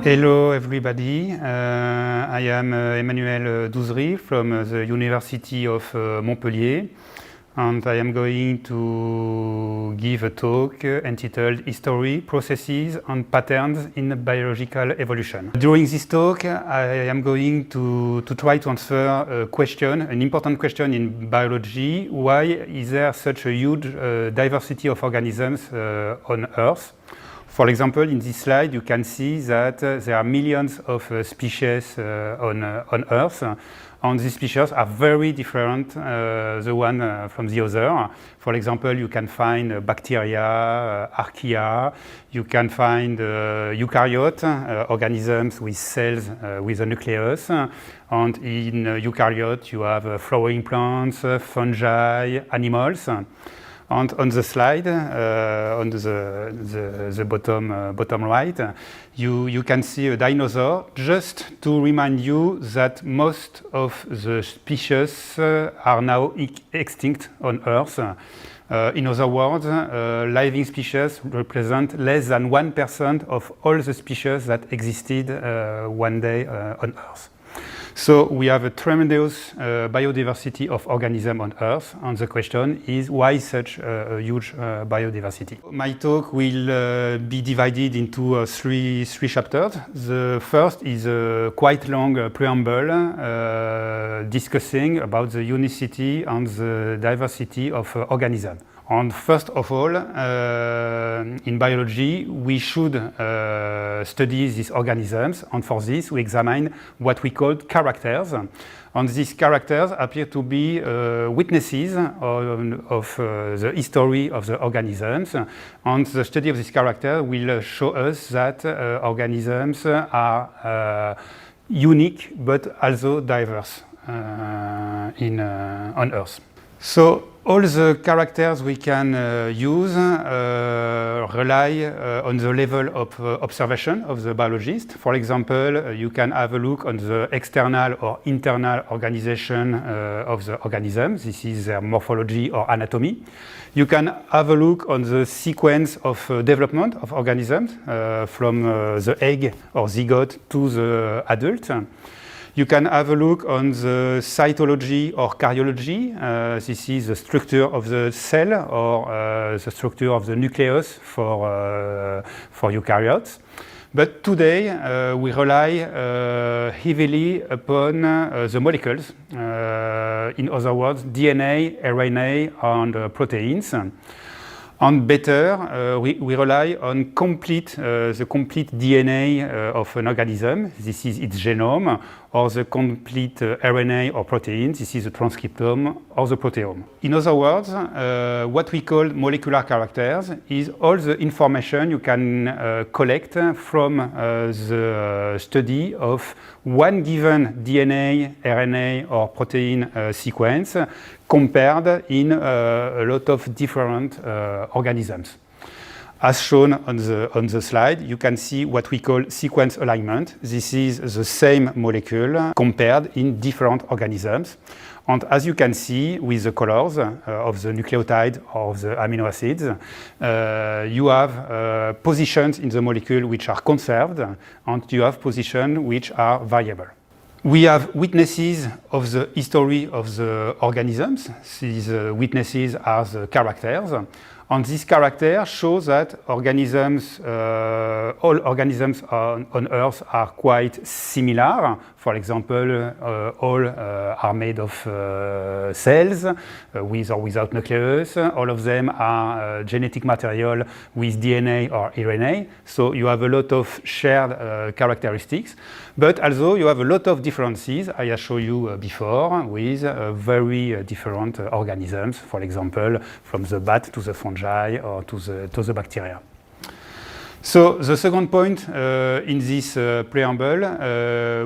Hello everybody, I am Emmanuel Douzry from the University of Montpellier, and I am going to give a talk entitled History, Processes and Patterns in Biological Evolution. During this talk I am going to try to answer a question, an important question in biology: why is there such a huge diversity of organisms on Earth? For example, in this slide, you can see that there are millions of species on Earth, and these species are very different, the one from the other. For example, you can find bacteria, archaea, you can find eukaryote, organisms with cells with a nucleus, and in eukaryote you have flowering plants, fungi, animals. And on the slide, on the bottom right, you can see a dinosaur, just to remind you that most of the species are now extinct on Earth. In other words, living species represent less than 1% of all the species that existed one day on Earth. So we have a tremendous biodiversity of organisms on Earth, and the question is, why such a huge biodiversity? My talk will be divided into three chapters. The first is a quite long preamble discussing about the unicity and the diversity of organisms. And first of all, in biology, we should study these organisms, and for this we examine what we call characters. And these characters appear to be witnesses of the history of the organisms. And the study of this character will show us that organisms are unique but also diverse on Earth. So all the characters we can use rely on the level of observation of the biologist. For example, you can have a look on the external or internal organization of the organism. This is their morphology or anatomy. You can have a look on the sequence of development of organisms from the egg or zygote to the adult. You can have a look on the cytology or karyology. This is the structure of the cell or the structure of the nucleus for eukaryotes. But today we rely heavily upon the molecules, in other words, DNA, RNA, and proteins. And better, we rely on the complete DNA of an organism. This is its genome, or the complete RNA or protein. This is the transcriptome or the proteome. In other words, what we call molecular characters is all the information you can collect from the study of one given DNA, RNA, or protein sequence compared in a lot of different organisms. As shown on the slide, you can see what we call sequence alignment. This is the same molecule compared in different organisms. And as you can see with the colors of the nucleotide or of the amino acids, you have positions in the molecule which are conserved, and you have positions which are variable. We have witnesses of the history of the organisms. These witnesses are the characters. And this character shows that organisms, all organisms on Earth are quite similar. For example, all are made of cells, with or without nucleus. All of them are genetic material with DNA or RNA. So you have a lot of shared characteristics. But also you have a lot of differences, I have shown you before, with very different organisms. For example, from the bat to the fungi or to the bacteria. So the second point in this preamble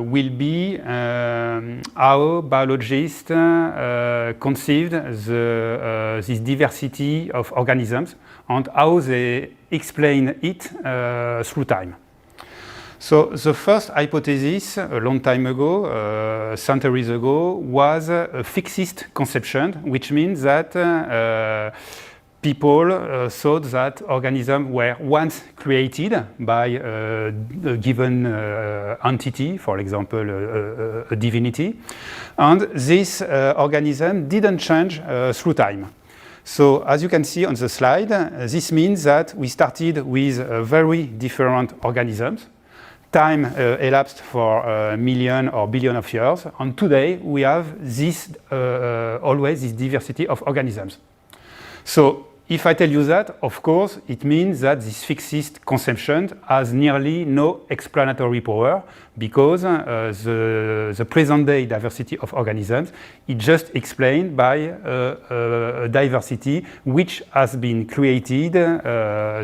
will be how biologists conceived this diversity of organisms and how they explain it through time. So the first hypothesis a long time ago, centuries ago, was a fixist conception, which means that people thought that organisms were once created by a given entity, for example, a divinity, and this organism didn't change through time. So, as you can see on the slide, this means that we started with very different organisms. Time elapsed for a million or billion of years, and today we have this always this diversity of organisms. So, if I tell you that, of course, it means that this fixed conception has nearly no explanatory power, because the present-day diversity of organisms is just explained by a diversity which has been created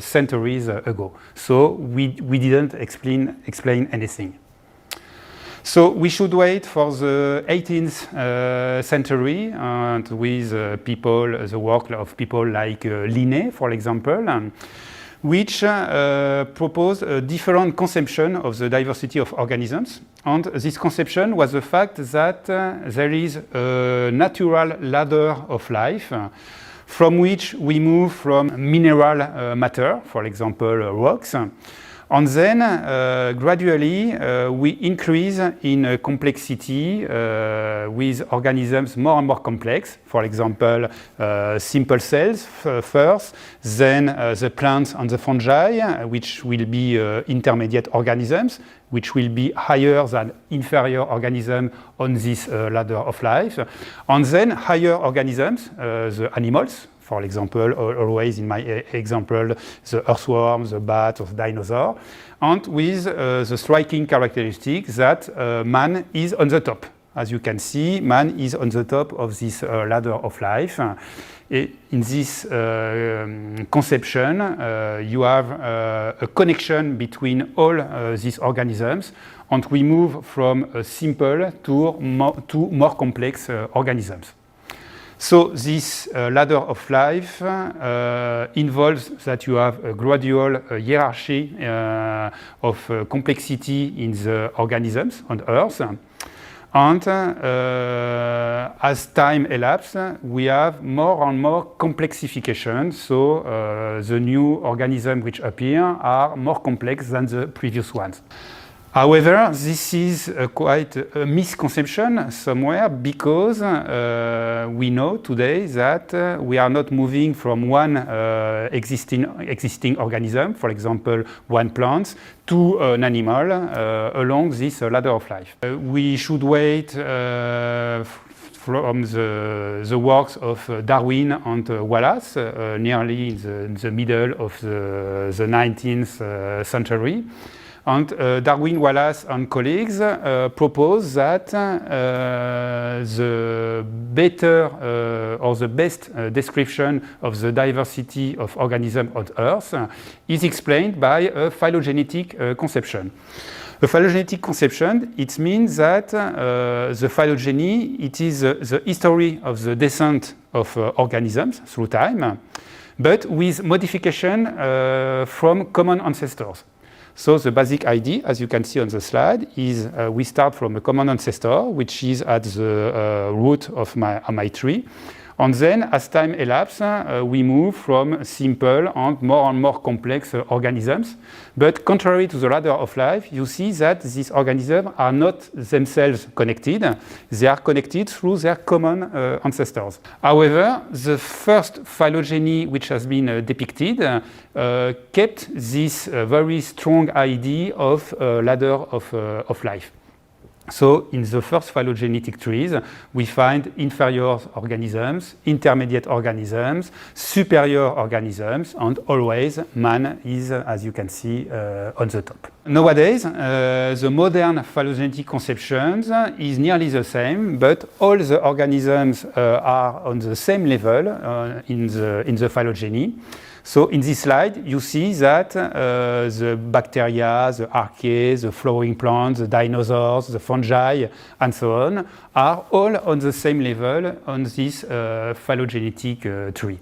centuries ago. So we didn't explain anything. So we should wait for the 18th century and with the work of people like Linné, for example, which proposed a different conception of the diversity of organisms. And this conception was the fact that there is a natural ladder of life from which we move from mineral matter, for example, rocks. And then, gradually, we increase in complexity with organisms more and more complex. For example, simple cells first, then the plants and the fungi, which will be intermediate organisms, which will be higher than inferior organisms on this ladder of life. And then higher organisms, the animals. For example, always in my example, the earthworm, the bat, or the dinosaur, and with the striking characteristic that man is on the top. As you can see, man is on the top of this ladder of life. In this conception, you have a connection between all these organisms, and we move from simple to more complex organisms. So this ladder of life involves that you have a gradual hierarchy of complexity in the organisms on Earth. And as time elapses, we have more and more complexification. So the new organisms which appear are more complex than the previous ones. However, this is quite a misconception somewhere, because we know today that we are not moving from one existing organism, for example, one plant, to an animal along this ladder of life. We should wait from the works of Darwin and Wallace, nearly in the middle of the 19th century. And Darwin, Wallace and colleagues propose that the better or the best description of the diversity of organisms on Earth is explained by a phylogenetic conception. A phylogenetic conception, it means that the phylogeny, it is the history of the descent of organisms through time, but with modification from common ancestors. So the basic idea, as you can see on the slide, is we start from a common ancestor, which is at the root of my tree. And then, as time elapses, we move from simple and more complex organisms. But contrary to the ladder of life, you see that these organisms are not themselves connected. They are connected through their common ancestors. However, the first phylogeny which has been depicted kept this very strong idea of ladder of life. So, in the first phylogenetic trees, we find inferior organisms, intermediate organisms, superior organisms, and always man is, as you can see, on the top. Nowadays, the modern phylogenetic conception is nearly the same, but all the organisms are on the same level in the phylogeny. So in this slide, you see that the bacteria, the archaea, the flowering plants, the dinosaurs, the fungi, and so on, are all on the same level on this phylogenetic tree.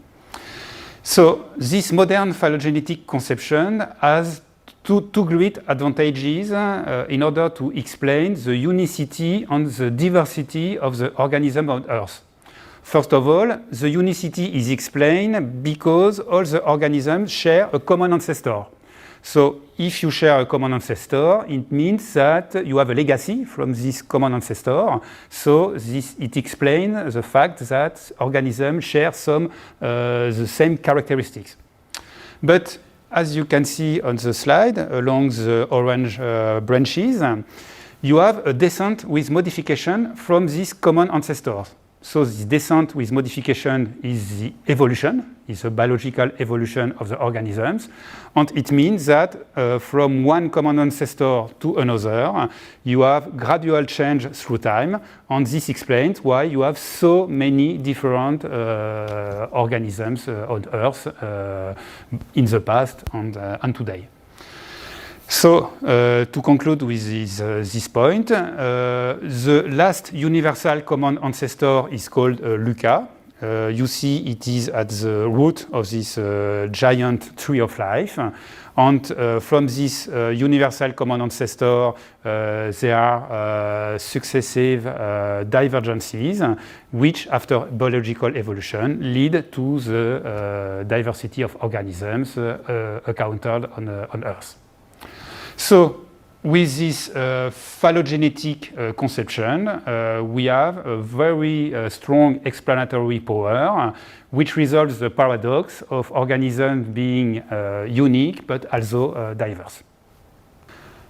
So this modern phylogenetic conception has two great advantages in order to explain the unicity and the diversity of the organism on Earth. First of all, the unicity is explained because all the organisms share a common ancestor. So if you share a common ancestor, it means that you have a legacy from this common ancestor. So it explains the fact that organisms share some the same characteristics. But as you can see on the slide, along the orange branches, you have a descent with modification from these common ancestors. So this descent with modification is the evolution, is a biological evolution of the organisms. And it means that from one common ancestor to another, you have gradual change through time. And this explains why you have so many different organisms on Earth in the past and today. So, to conclude with this point, the last universal common ancestor is called LUCA. You see it is at the root of this giant tree of life. And from this universal common ancestor, there are successive divergences, which, after biological evolution, lead to the diversity of organisms encountered on Earth. So, with this phylogenetic conception, we have a very strong explanatory power, which resolves the paradox of organisms being unique but also diverse.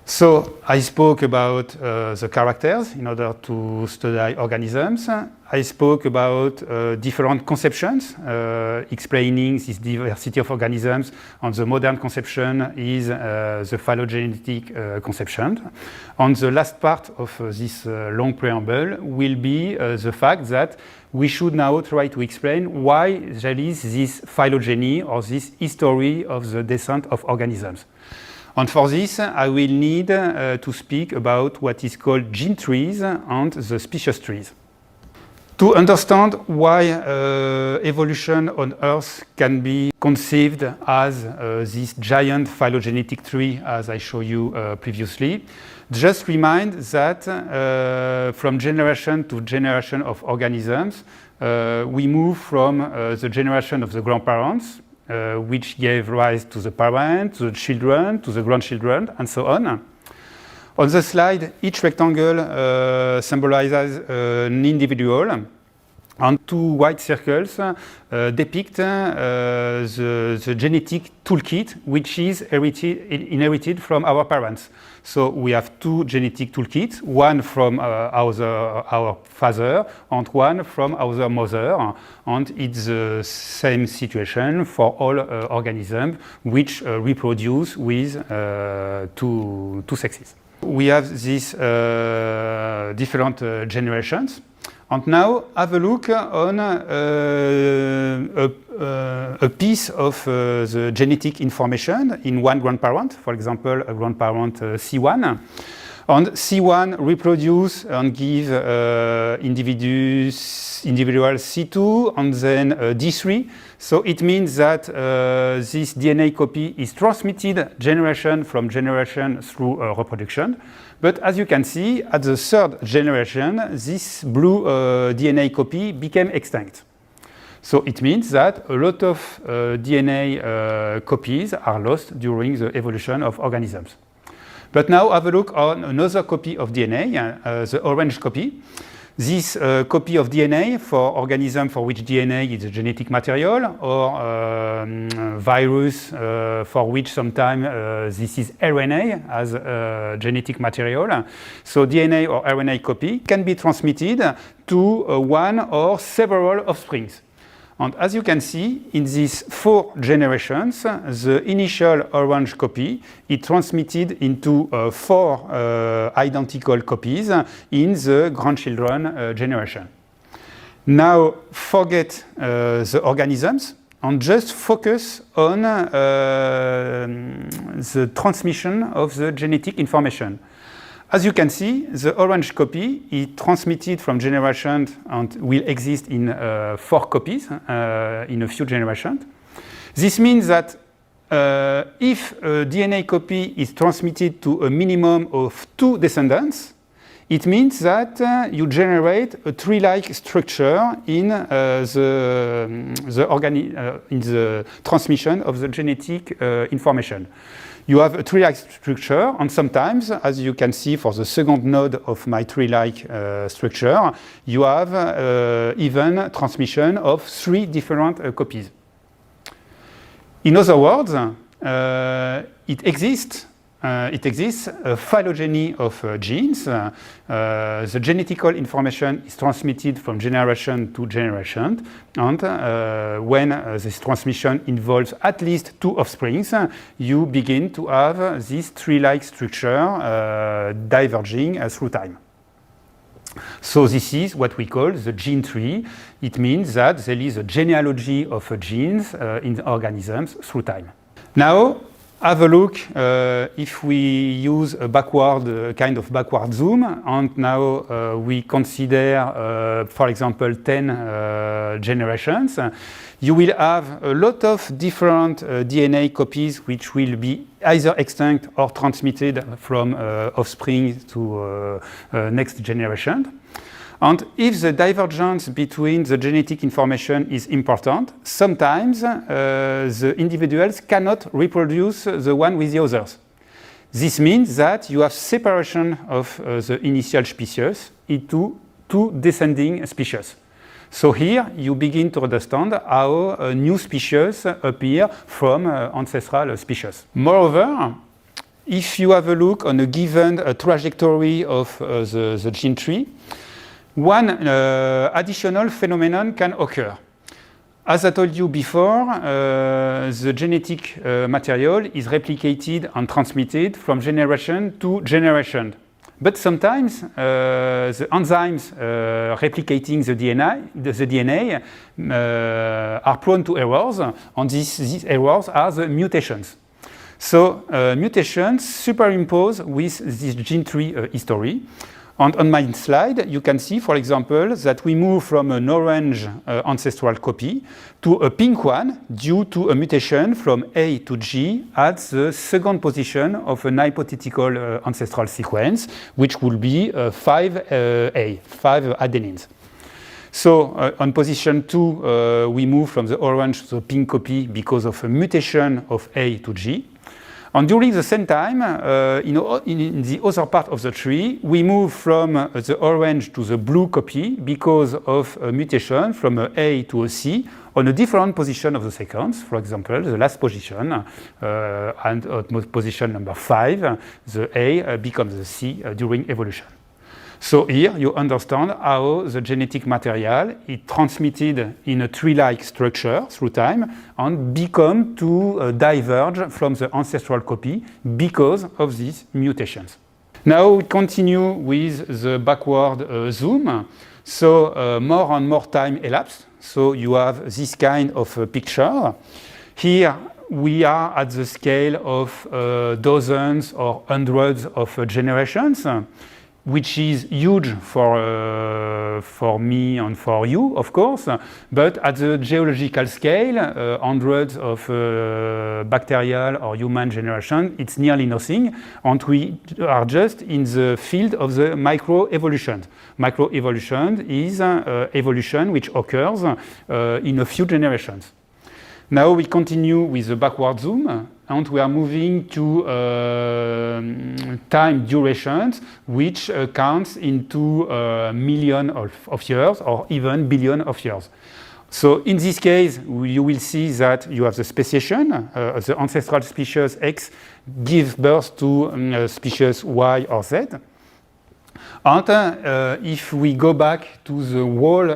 So, I spoke about the characters in order to study organisms. I spoke about different conceptions explaining this diversity of organisms, and the modern conception is the phylogenetic conception. And the last part of this long preamble will be the fact that we should now try to explain why there is this phylogeny or this history of the descent of organisms. And for this, I will need to speak about what is called gene trees and the species trees. To understand why evolution on Earth can be conceived as this giant phylogenetic tree, as I showed you previously, just remind that from generation to generation of organisms, we move from the generation of the grandparents, which gave rise to the parents, to the children, to the grandchildren, and so on. On the slide, each rectangle symbolizes an individual, and two white circles depict the genetic toolkit, which is inherited from our parents. So we have two genetic toolkits, one from our father and one from our mother, and it's the same situation for all organisms which reproduce with two sexes. We have these different generations. And now have a look on a piece of the genetic information in one grandparent, for example, a grandparent C1. And C1 reproduce and give individual C2 and then D3. So it means that this DNA copy is transmitted generation from generation through reproduction. But as you can see, at the third generation, this blue DNA copy became extinct. So it means that a lot of DNA copies are lost during the evolution of organisms. But now have a look on another copy of DNA, the orange copy. This copy of DNA for organisms for which DNA is a genetic material, or virus for which sometimes this is RNA as a genetic material. So DNA or RNA copy can be transmitted to one or several offsprings. And as you can see, in these 4 generations, the initial orange copy is transmitted into 4 identical copies in the grandchildren generation. Now, forget the organisms and just focus on the transmission of the genetic information. As you can see, the orange copy is transmitted from generation and will exist in 4 copies in a few generations. This means that if a DNA copy is transmitted to a minimum of 2 descendants, It means that you generate a tree-like structure in the transmission of the genetic information. You have a tree-like structure, and sometimes, as you can see for the second node of my tree-like structure, you have even transmission of 3 different copies. In other words, it exists a phylogeny of genes. The genetical information is transmitted from generation to generation, and when this transmission involves at least 2 offsprings, you begin to have this tree-like structure diverging through time. So this is what we call the gene tree. It means that there is a genealogy of genes in organisms through time. Now, have a look if we use a kind of backward zoom, and now we consider, for example, 10 generations. You will have a lot of different DNA copies which will be either extinct or transmitted from offspring to next generation. And if the divergence between the genetic information is important, sometimes the individuals cannot reproduce the one with the others. This means that you have separation of the initial species into 2 descending species. So here you begin to understand how new species appear from ancestral species. Moreover, if you have a look on a given trajectory of the gene tree, one additional phenomenon can occur. As I told you before, the genetic material is replicated and transmitted from generation to generation. But sometimes the enzymes replicating the DNA are prone to errors, and these errors are the mutations. So mutations superimpose with this gene tree history. And on my slide, you can see, for example, that we move from an orange ancestral copy to a pink one due to a mutation from A to G at the second position of an hypothetical ancestral sequence, which will be 5A, 5 adenines. So on position 2, we move from the orange to the pink copy because of a mutation of A to G. And during the same time, in the other part of the tree, we move from the orange to the blue copy because of a mutation from A to a C on a different position of the sequence. For example, the last position, and at position number 5, the A becomes the C during evolution. So here you understand how the genetic material is transmitted in a tree-like structure through time and become to diverge from the ancestral copy because of these mutations. Now we continue with the backward zoom. So more and more time elapsed. So you have this kind of picture. Here we are at the scale of dozens or hundreds of generations, which is huge for me and for you, of course, but at the geological scale, hundreds of bacterial or human generation, it's nearly nothing, and we are just in the field of the microevolution. Microevolution is evolution which occurs in a few generations. Now we continue with the backward zoom, and we are moving to time durations which counts into millions of years or even billion of years. So in this case, you will see that you have the speciation. The ancestral species X gives birth to species Y or Z. And if we go back to the whole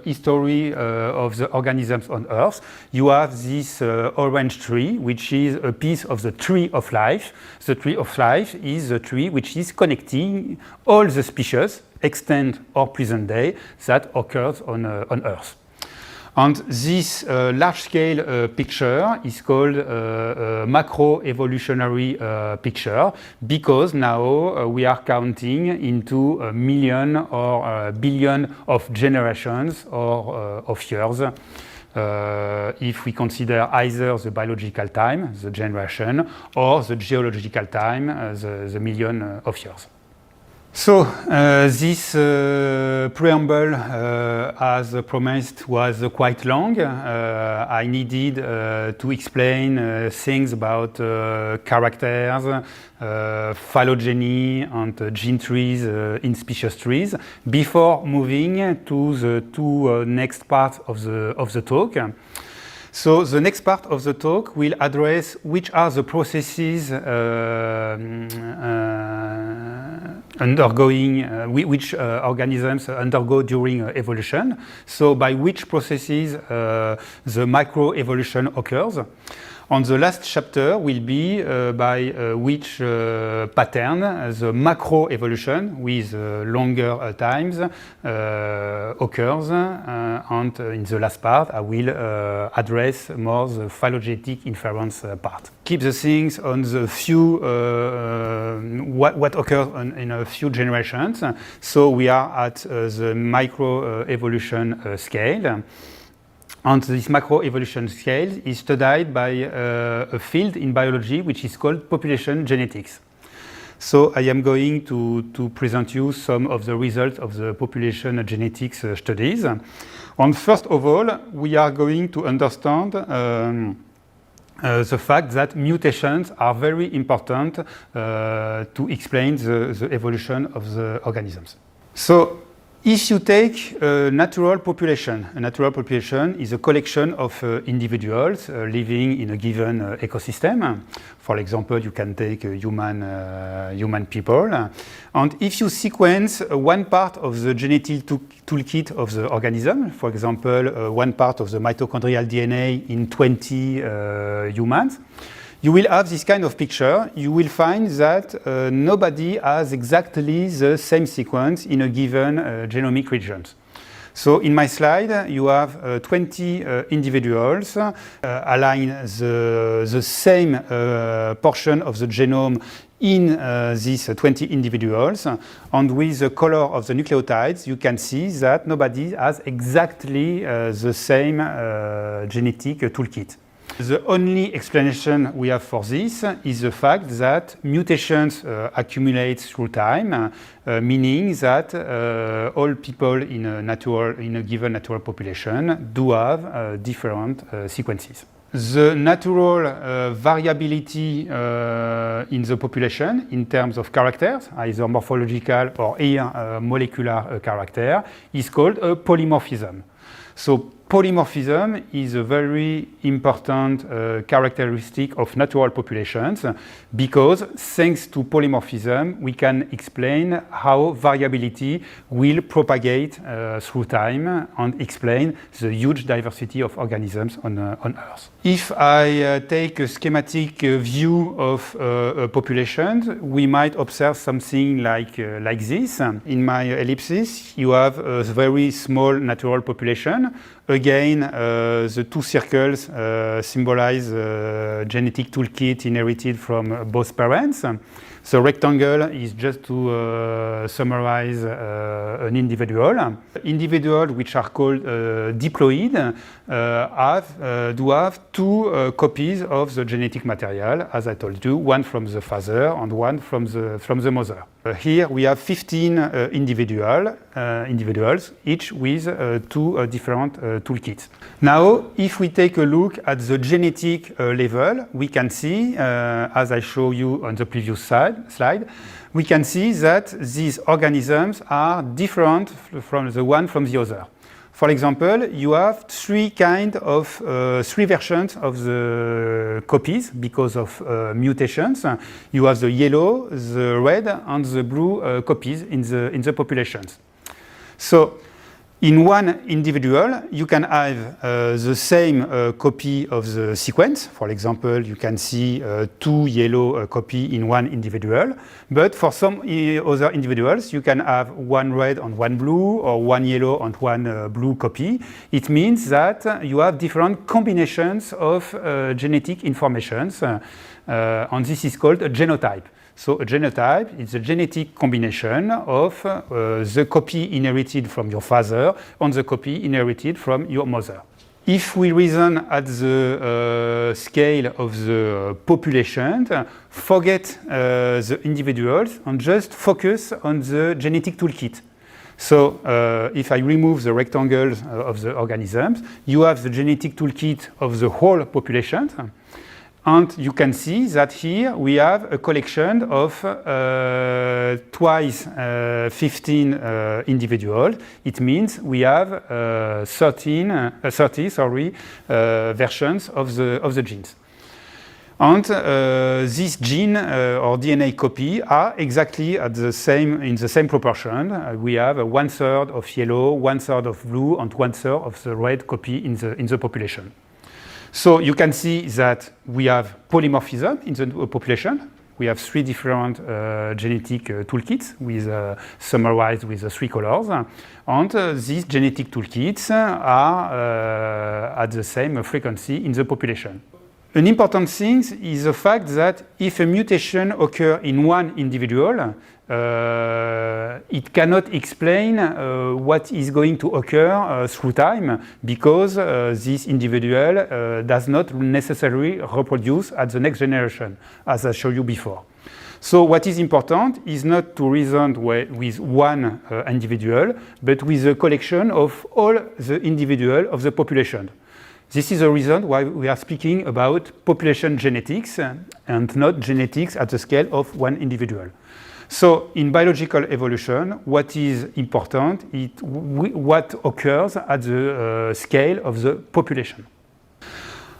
history of the organisms on Earth, you have this orange tree, which is a piece of the tree of life. The tree of life is the tree which is connecting all the species, extant or present day, that occurs on Earth. And this large-scale picture is called macroevolutionary picture because now we are counting into a million or a billion of generations or of years if we consider either the biological time, the generation, or the geological time, the million of years. So this preamble, as promised, was quite long. I needed to explain things about characters, phylogeny, and gene trees in species trees before moving to the two next parts of the talk. So the next part of the talk will address which are the processes undergoing, which organisms undergo during evolution. So by which processes the microevolution occurs. And the last chapter will be by which pattern the macroevolution with longer times occurs. And in the last part, I will address more the phylogenetic inference part. Keep the things on the few, what occurs in a few generations. So we are at the microevolution scale. And this macroevolution scale is studied by a field in biology which is called population genetics. So I am going to present you some of the results of the population genetics studies. And first of all, we are going to understand the fact that mutations are very important to explain the evolution of the organisms. So if you take a natural population is a collection of individuals living in a given ecosystem. For example, you can take human people. And if you sequence one part of the genetic toolkit of the organism, for example, one part of the mitochondrial DNA in 20 humans, you will have this kind of picture. You will find that nobody has exactly the same sequence in a given genomic region. So in my slide, you have 20 individuals align the same portion of the genome in these 20 individuals. And with the color of the nucleotides, you can see that nobody has exactly the same genetic toolkit. The only explanation we have for this is the fact that mutations accumulate through time, meaning that all people in a given natural population do have different sequences. The natural variability in the population in terms of characters, either morphological or molecular character, is called a polymorphism. So polymorphism is a very important characteristic of natural populations because thanks to polymorphism we can explain how variability will propagate through time and explain the huge diversity of organisms on Earth. If I take a schematic view of a population, we might observe something like this. In my ellipsis, you have a very small natural population. Again, the two circles symbolize genetic toolkit inherited from both parents. The rectangle is just to summarize an individual. Individuals which are called diploid do have two copies of the genetic material, as I told you, one from the father and one from the mother. Here we have 15 individuals, each with two different toolkits. Now, if we take a look at the genetic level, we can see, as I showed you on the previous slide, we can see that these organisms are different from the one from the other. For example, you have three versions of the copies because of mutations. You have the yellow, the red, and the blue copies in the populations. So, in one individual, you can have the same copy of the sequence. For example, you can see two yellow copies in one individual. But for some other individuals, you can have one red and one blue, or one yellow and one blue copy. It means that you have different combinations of genetic informations, and this is called a genotype. So a genotype is a genetic combination of the copy inherited from your father and the copy inherited from your mother. If we reason at the scale of the population, forget the individuals and just focus on the genetic toolkit. So if I remove the rectangles of the organisms, you have the genetic toolkit of the whole population. And you can see that here we have a collection of twice 15 individuals. It means we have 30 versions of the genes. And these gene or DNA copy are exactly in the same proportion. We have 1/3 of yellow, 1/3 of blue, and 1/3 of the red copy in the population. So you can see that we have polymorphism in the population. We have 3 different genetic toolkits summarized with 3 colors. And these genetic toolkits are at the same frequency in the population. An important thing is the fact that if a mutation occurs in one individual, it cannot explain what is going to occur through time, because this individual does not necessarily reproduce at the next generation, as I showed you before. So what is important is not to reason with one individual, but with a collection of all the individuals of the population. This is the reason why we are speaking about population genetics and not genetics at the scale of one individual. So in biological evolution, what is important is what occurs at the scale of the population.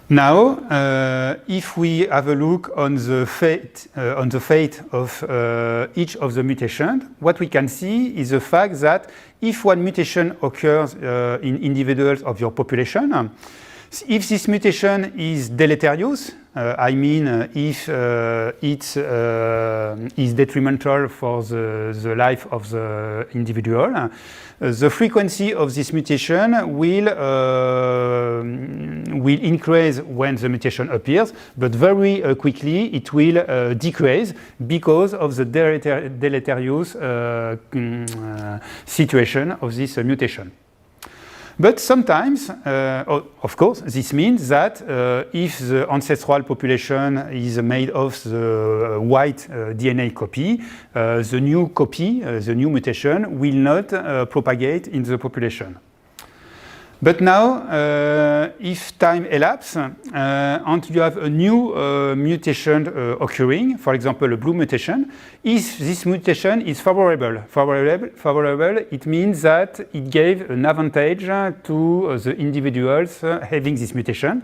Now, if we have a look on the fate of each of the mutations, what we can see is the fact that if one mutation occurs in individuals of your population, if this mutation is deleterious, I mean if it is detrimental for the life of the individual, the frequency of this mutation will increase when the mutation appears, but very quickly it will decrease because of the deleterious situation of this mutation. But sometimes, of course, this means that if the ancestral population is made of the white DNA copy, the new copy, the new mutation, will not propagate in the population. But now, if time elapses and you have a new mutation occurring, for example, a blue mutation, if this mutation is favorable, it means that it gave an advantage to the individuals having this mutation.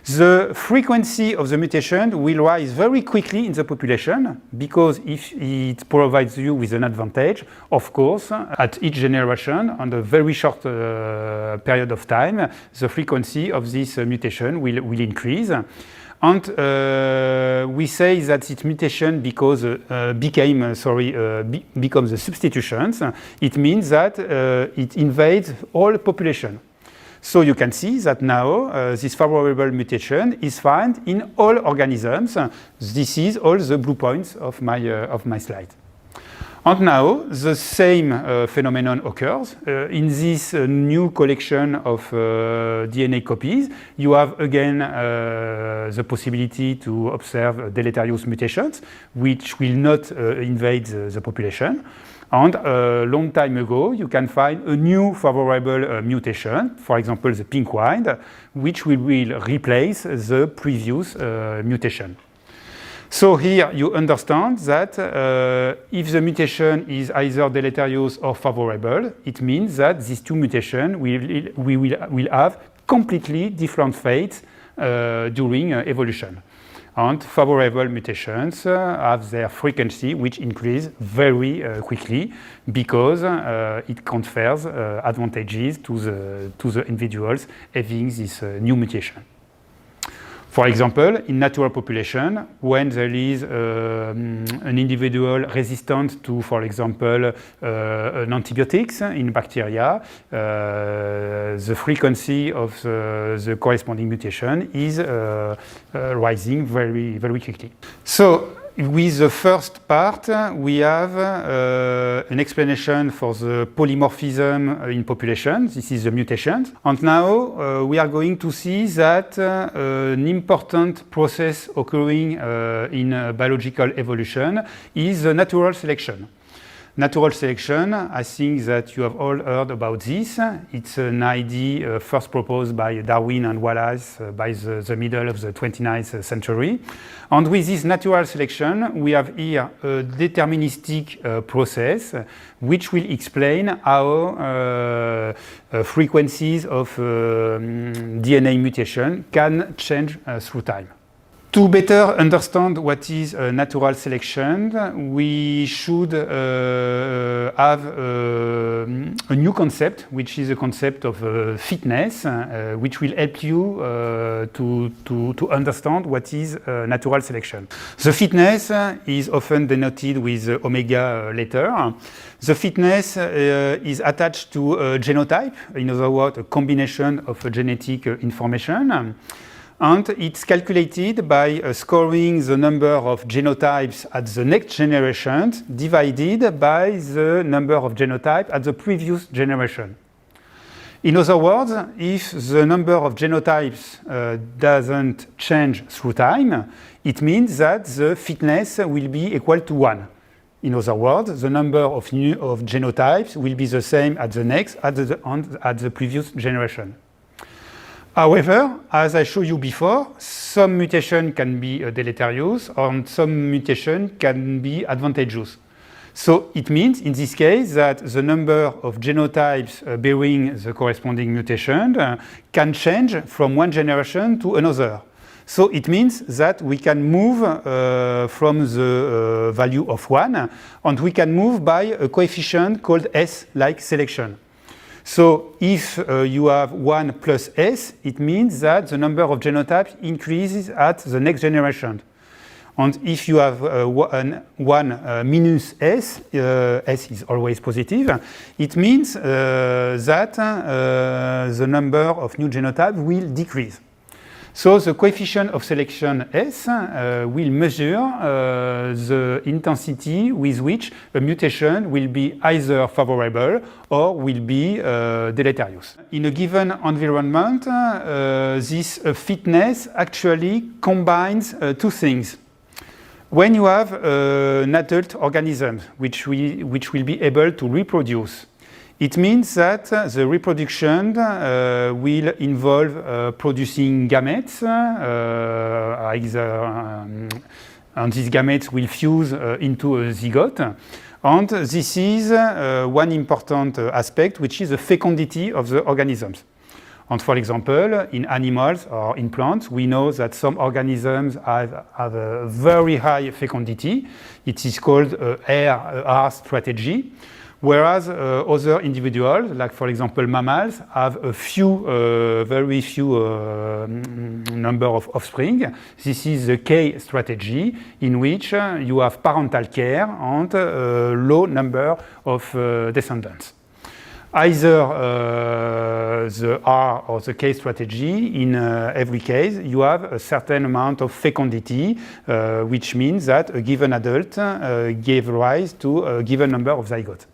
The frequency of the mutation will rise very quickly in the population, because if it provides you with an advantage, of course, at each generation, on a very short period of time, the frequency of this mutation will increase. And we say that this mutation becomes the substitutions. It means that it invades all population. So you can see that now this favorable mutation is found in all organisms. This is all the blue points of my slide. And now the same phenomenon occurs. In this new collection of DNA copies, you have again the possibility to observe deleterious mutations, which will not invade the population. And a long time ago, you can find a new favorable mutation, for example, the pink one, which will replace the previous mutation. So here you understand that if the mutation is either deleterious or favorable, it means that these two mutations will have completely different fates during evolution. And favorable mutations have their frequency, which increase very quickly, because it confers advantages to the individuals having this new mutation. For example, in natural population, when there is an individual resistant to, for example, an antibiotics in bacteria, the frequency of the corresponding mutation is rising very, very quickly. So with the first part, we have an explanation for the polymorphism in population. This is the mutations. And now we are going to see that an important process occurring in biological evolution is natural selection. Natural selection, I think that you have all heard about this. It's an idea first proposed by Darwin and Wallace by the middle of the 29th century. And with this natural selection, we have here a deterministic process which will explain how frequencies of DNA mutation can change through time. To better understand what is natural selection, we should have a new concept, which is a concept of fitness, which will help you to understand what is natural selection. The fitness is often denoted with omega letter. The fitness is attached to a genotype, in other words, a combination of genetic information. And it's calculated by scoring the number of genotypes at the next generation divided by the number of genotypes at the previous generation. In other words, if the number of genotypes doesn't change through time, it means that the fitness will be equal to 1. In other words, the number of genotypes will be the same at the next at the previous generation. However, as I showed you before, some mutation can be deleterious and some mutation can be advantageous. So it means, in this case, that the number of genotypes bearing the corresponding mutation can change from one generation to another. So it means that we can move from the value of 1 and we can move by a coefficient called S, like selection. So if you have 1 plus S, it means that the number of genotypes increases at the next generation. And if you have 1 minus S, S is always positive, it means that the number of new genotypes will decrease. So the coefficient of selection S will measure the intensity with which a mutation will be either favorable or will be deleterious. In a given environment, this fitness actually combines two things. When you have an adult organism which will be able to reproduce, it means that the reproduction will involve producing gametes, and these gametes will fuse into a zygote. And this is one important aspect, which is the fecundity of the organisms. And for example, in animals or in plants, we know that some organisms have a very high fecundity. It is called R strategy. Whereas other individuals, like for example mammals, have a few, very few number of offspring. This is the K strategy, in which you have parental care and a low number of descendants. Either the R or the K strategy, in every case, you have a certain amount of fecundity, which means that a given adult gave rise to a given number of zygotes.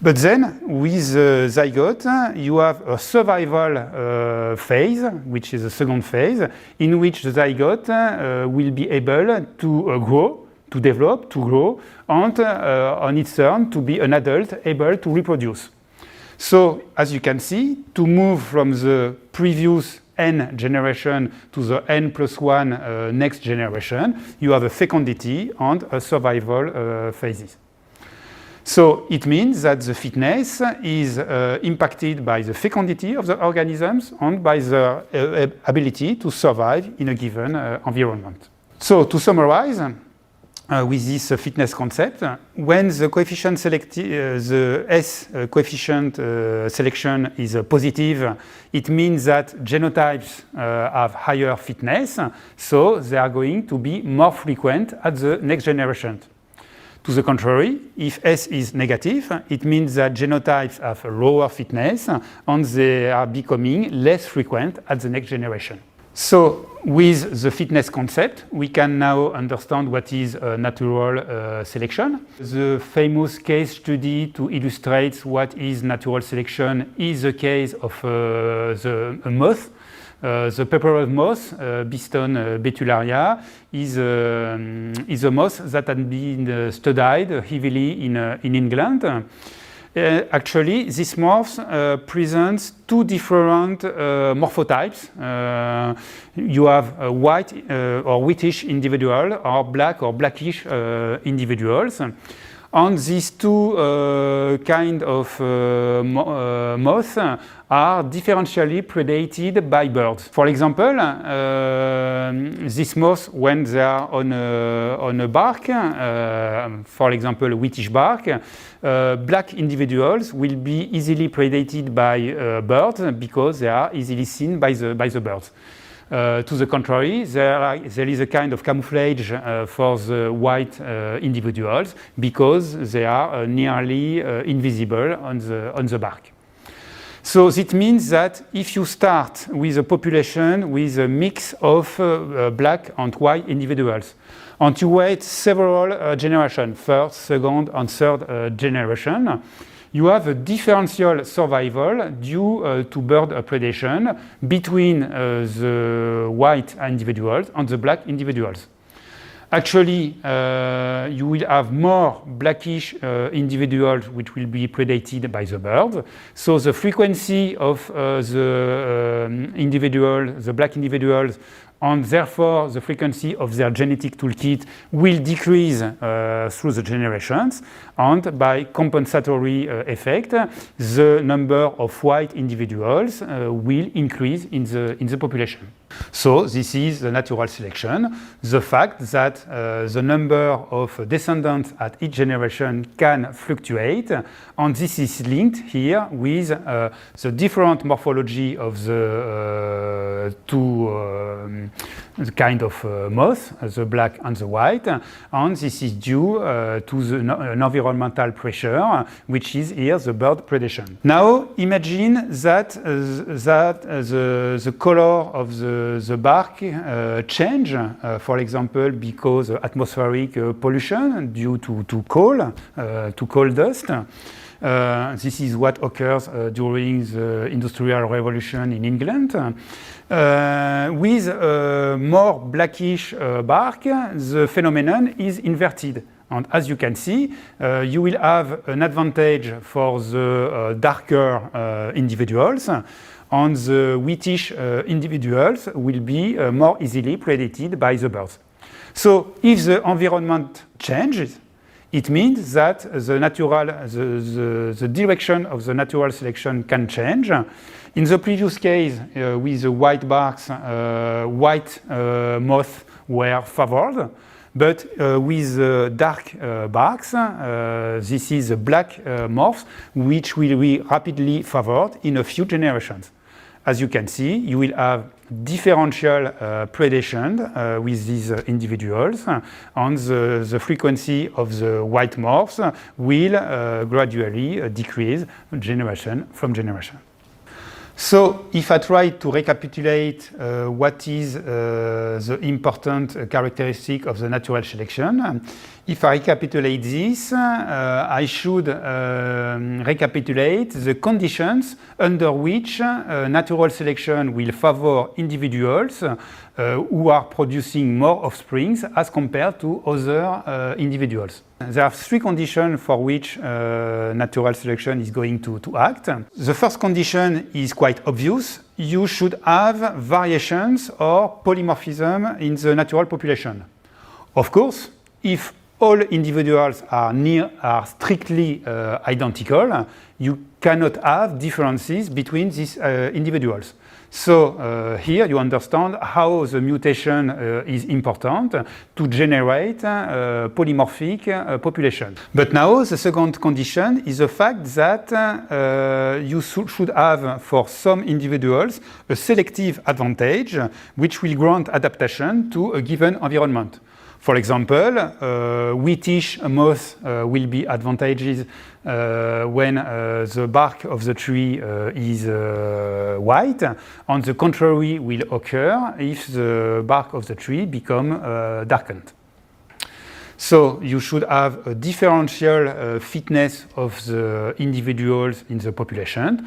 But then, with the zygote, you have a survival phase, which is the second phase, in which the zygote will be able to grow, to develop, to grow, and on its turn to be an adult able to reproduce. So, as you can see, to move from the previous n generation to the n plus 1 next generation, you have a fecundity and a survival phases. So it means that the fitness is impacted by the fecundity of the organisms and by their ability to survive in a given environment. So to summarize, with this fitness concept, when the coefficient the S coefficient selection is positive, it means that genotypes have higher fitness, so they are going to be more frequent at the next generation. To the contrary, if S is negative, it means that genotypes have a lower fitness and they are becoming less frequent at the next generation. So with the fitness concept, we can now understand what is natural selection. The famous case study to illustrate what is natural selection is the case of a moth. The pepper moth, Biston betullaria, is a moth that has been studied heavily in England. Actually, this moth presents two different morphotypes. You have a white or whitish individual or black or blackish individuals. And these two kind of moths are differentially predated by birds. For example, these moths, when they are on a bark, for example, whitish bark, black individuals will be easily predated by birds because they are easily seen by the birds. To the contrary, there is a kind of camouflage for the white individuals because they are nearly invisible on the bark. So it means that if you start with a population with a mix of black and white individuals, and you wait several generations, first, second, and third generation, you have a differential survival due to bird predation between the white individuals and the black individuals. Actually, you will have more blackish individuals which will be predated by the birds. So the frequency of the black individuals, and therefore the frequency of their genetic toolkit will decrease through the generations, and by compensatory effect, the number of white individuals will increase in the population. So this is the natural selection, the fact that the number of descendants at each generation can fluctuate, and this is linked here with the different morphology of the two kind of moth, the black and the white, and this is due to an environmental pressure, which is here the bird predation. Now imagine that the color of the bark change, for example, because atmospheric pollution due to coal dust. This is what occurs during the Industrial Revolution in England. With more blackish bark, the phenomenon is inverted. And as you can see, you will have an advantage for the darker individuals, and the whitish individuals will be more easily predated by the birds. So if the environment changes, it means that the direction of the natural selection can change. In the previous case, with the white barks, white moths were favored. But with dark barks, this is a black moth, which will be rapidly favored in a few generations. As you can see, you will have differential predation with these individuals, and the frequency of the white moths will gradually decrease generation from generation. So if I try to recapitulate what is the important characteristic of the natural selection, if I recapitulate this, I should recapitulate the conditions under which natural selection will favor individuals who are producing more offspring as compared to other individuals. There are three conditions for which natural selection is going to act. The first condition is quite obvious. You should have variations or polymorphism in the natural population. Of course, if all individuals are strictly identical, you cannot have differences between these individuals. So here you understand how the mutation is important to generate polymorphic population. But now the second condition is the fact that you should have for some individuals a selective advantage which will grant adaptation to a given environment. For example, wheatish moth will be advantageous when the bark of the tree is white. On the contrary, will occur if the bark of the tree become darkened. So you should have a differential fitness of the individuals in the population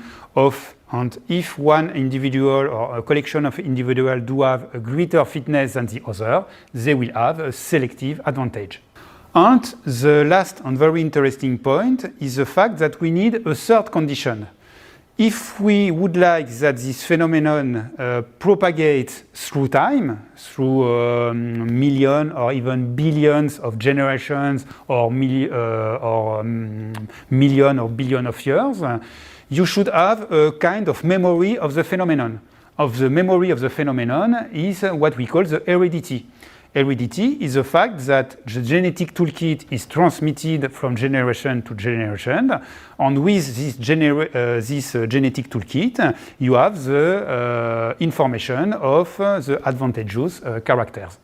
and if one individual or a collection of individuals do have a greater fitness than the other, they will have a selective advantage. And the last and very interesting point is the fact that we need a third condition. If we would like that this phenomenon propagates through time, through millions or even billions of generations or million or billion of years, you should have a kind of memory of the phenomenon. The memory of the phenomenon is what we call the heredity. Heredity is the fact that the genetic toolkit is transmitted from generation to generation, and with this genetic toolkit, you have the information of the advantageous characters.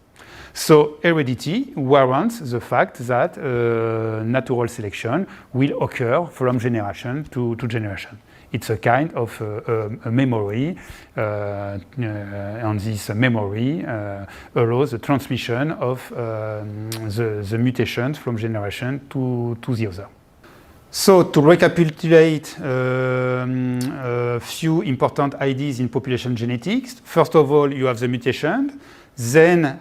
So heredity warrants the fact that natural selection will occur from generation to generation. It's a kind of a memory, and this memory allows the transmission of the mutations from generation to the other. So to recapitulate a few important ideas in population genetics, first of all, you have the mutation. Then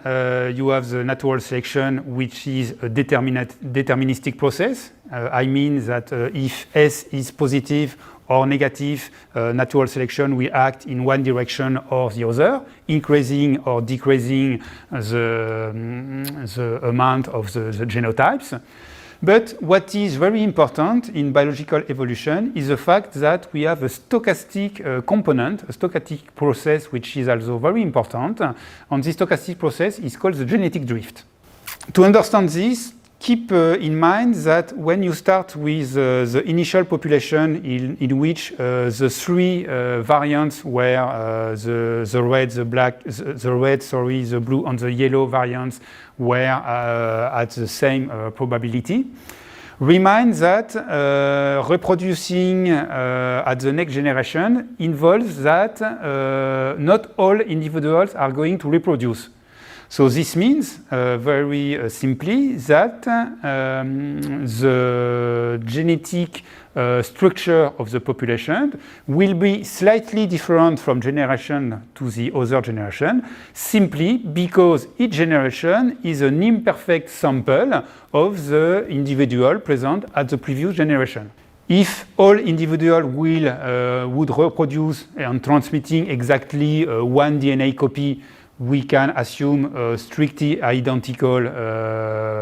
you have the natural selection, which is a deterministic process. I mean that if S is positive or negative, natural selection will act in one direction or the other, increasing or decreasing the amount of the genotypes. But what is very important in biological evolution is the fact that we have a stochastic component, a stochastic process, which is also very important. And this stochastic process is called the genetic drift. To understand this, keep in mind that when you start with the initial population in which the three variants were the red, the blue, and the yellow variants were at the same probability, remind that reproducing at the next generation involves that not all individuals are going to reproduce. So this means, very simply, that the genetic structure of the population will be slightly different from generation to the other generation, simply because each generation is an imperfect sample of the individual present at the previous generation. If all individuals would reproduce and transmitting exactly one DNA copy, we can assume a strictly identical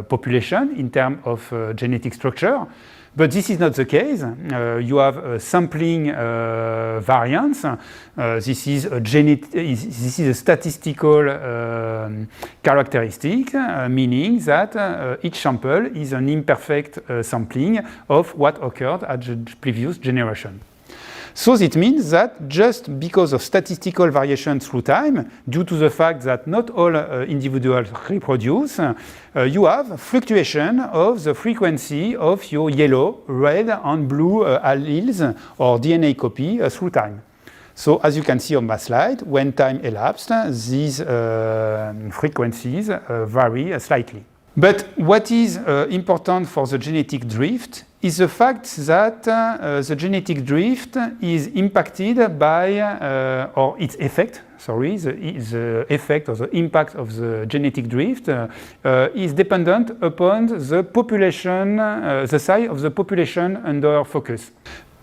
population in terms of genetic structure. But this is not the case. You have sampling variance. This is a statistical characteristic, meaning that each sample is an imperfect sampling of what occurred at the previous generation. So it means that just because of statistical variation through time, due to the fact that not all individuals reproduce, you have fluctuation of the frequency of your yellow, red, and blue alleles or DNA copy through time. So as you can see on my slide, when time elapsed, these frequencies vary slightly. But what is important for the genetic drift is the fact that the genetic drift is impacted by, or its effect, the effect or the impact of the genetic drift is dependent upon the population, the size of the population under focus.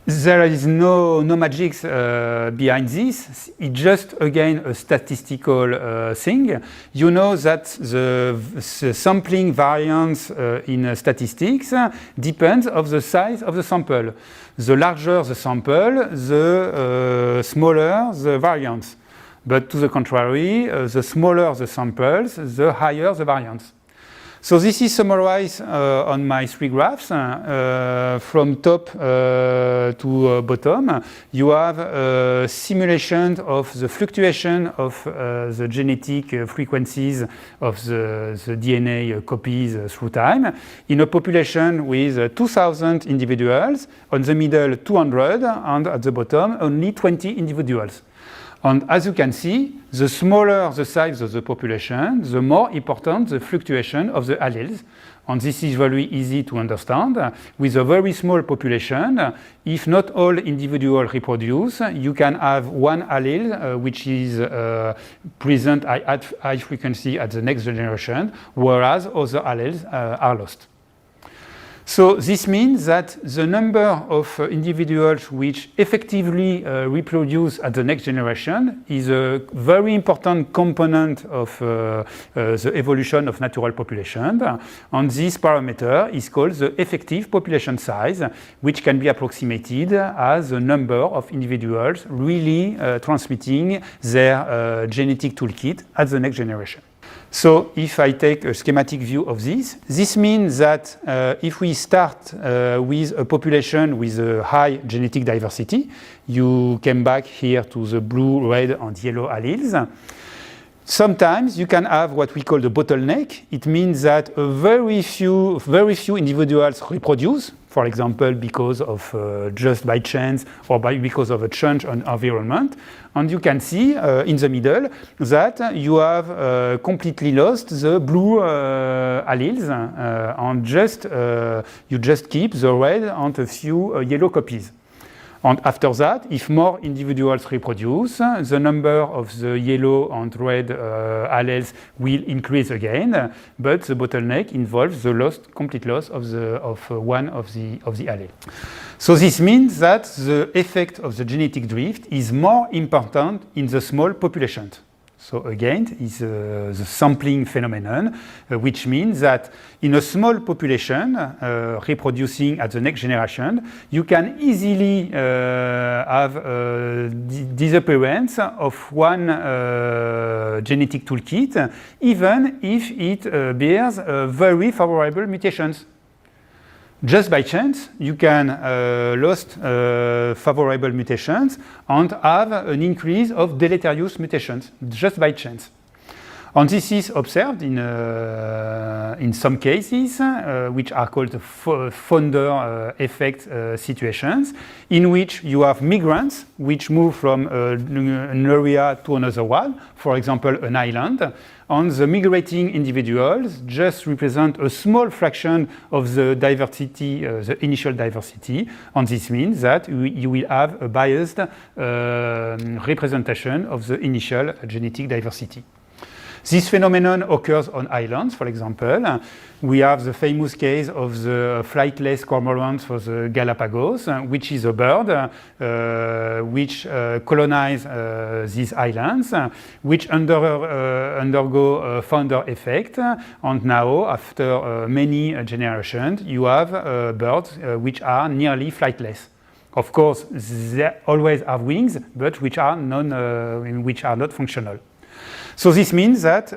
There is no magic behind this. It's just, again, a statistical thing. You know that the sampling variance in statistics depends on the size of the sample. The larger the sample, the smaller the variance. But to the contrary, the smaller the samples, the higher the variance. So this is summarized on my 3 graphs. From top to bottom, you have a simulation of the fluctuation of the genetic frequencies of the DNA copies through time in a population with 2,000 individuals, on the middle 200, and at the bottom only 20 individuals. And as you can see, the smaller the size of the population, the more important the fluctuation of the alleles. And this is very easy to understand. With a very small population, if not all individuals reproduce, you can have one allele which is present at high frequency at the next generation, whereas other alleles are lost. So this means that the number of individuals which effectively reproduce at the next generation is a very important component of the evolution of natural population. And this parameter is called the effective population size, which can be approximated as the number of individuals really transmitting their genetic toolkit at the next generation. So if I take a schematic view of this means that if we start with a population with a high genetic diversity, you came back here to the blue, red, and yellow alleles. Sometimes you can have what we call the bottleneck. It means that very few individuals reproduce, for example, because of just by chance or because of a change in environment. And you can see in the middle that you have completely lost the blue alleles and you just keep the red and a few yellow copies. And after that, if more individuals reproduce, the number of the yellow and red alleles will increase again, but the bottleneck involves the complete loss of one of the allele. So this means that the effect of the genetic drift is more important in the small populations. So again, it's the sampling phenomenon, which means that in a small population reproducing at the next generation, you can easily have disappearance of one genetic toolkit, even if it bears very favorable mutations. Just by chance, you can lose favorable mutations and have an increase of deleterious mutations, just by chance. And this is observed in some cases, which are called founder effect situations, in which you have migrants which move from an area to another one, for example, an island, and the migrating individuals just represent a small fraction of the diversity, the initial diversity, and this means that you will have a biased representation of the initial genetic diversity. This phenomenon occurs on islands, for example. We have the famous case of the flightless cormorant for the Galapagos, which is a bird which colonize these islands, which undergo a founder effect. And now, after many generations, you have birds which are nearly flightless. Of course, they always have wings, but which are not functional. So this means that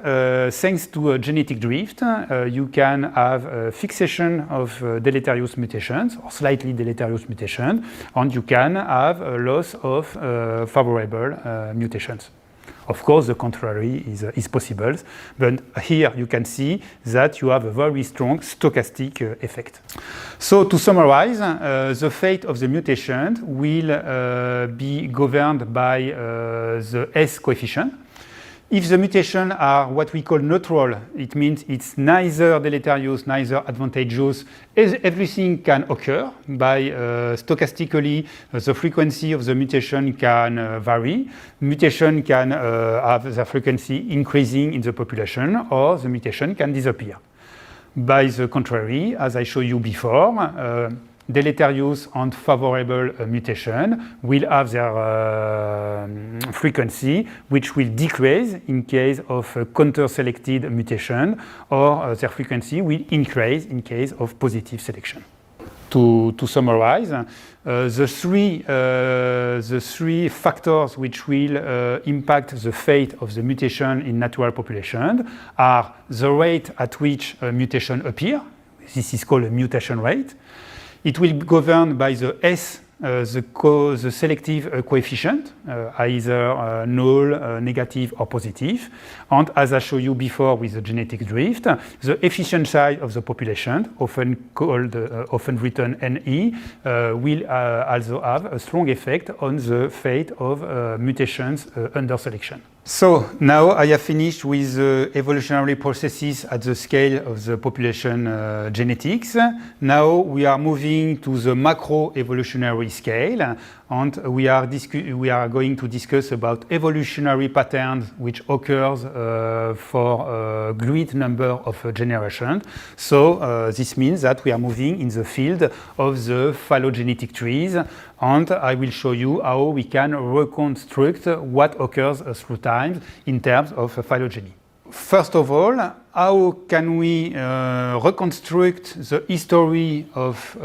thanks to a genetic drift, you can have a fixation of deleterious mutations or slightly deleterious mutations, and you can have a loss of favorable mutations. Of course, the contrary is possible, but here you can see that you have a very strong stochastic effect. So to summarize, the fate of the mutation will be governed by the S coefficient. If the mutations are what we call neutral, it means it's neither deleterious, neither advantageous. Everything can occur by stochastically, the frequency of the mutation can vary. Mutation can have the frequency increasing in the population, or the mutation can disappear. By the contrary, as I showed you before, deleterious and favorable mutation will have their frequency, which will decrease in case of counter-selected mutation, or their frequency will increase in case of positive selection. To summarize, the three factors which will impact the fate of the mutation in natural population are the rate at which a mutation appears. This is called a mutation rate. It will be governed by the S, the selective coefficient, either null, negative, or positive. And as I showed you before with the genetic drift, the efficient size of the population, often written NE, will also have a strong effect on the fate of mutations under selection. So now I have finished with the evolutionary processes at the scale of the population genetics. Now we are moving to the macroevolutionary scale, and we are going to discuss about evolutionary patterns which occurs for a great number of generations. So this means that we are moving in the field of the phylogenetic trees, and I will show you how we can reconstruct what occurs through time in terms of phylogeny. First of all, how can we reconstruct the history of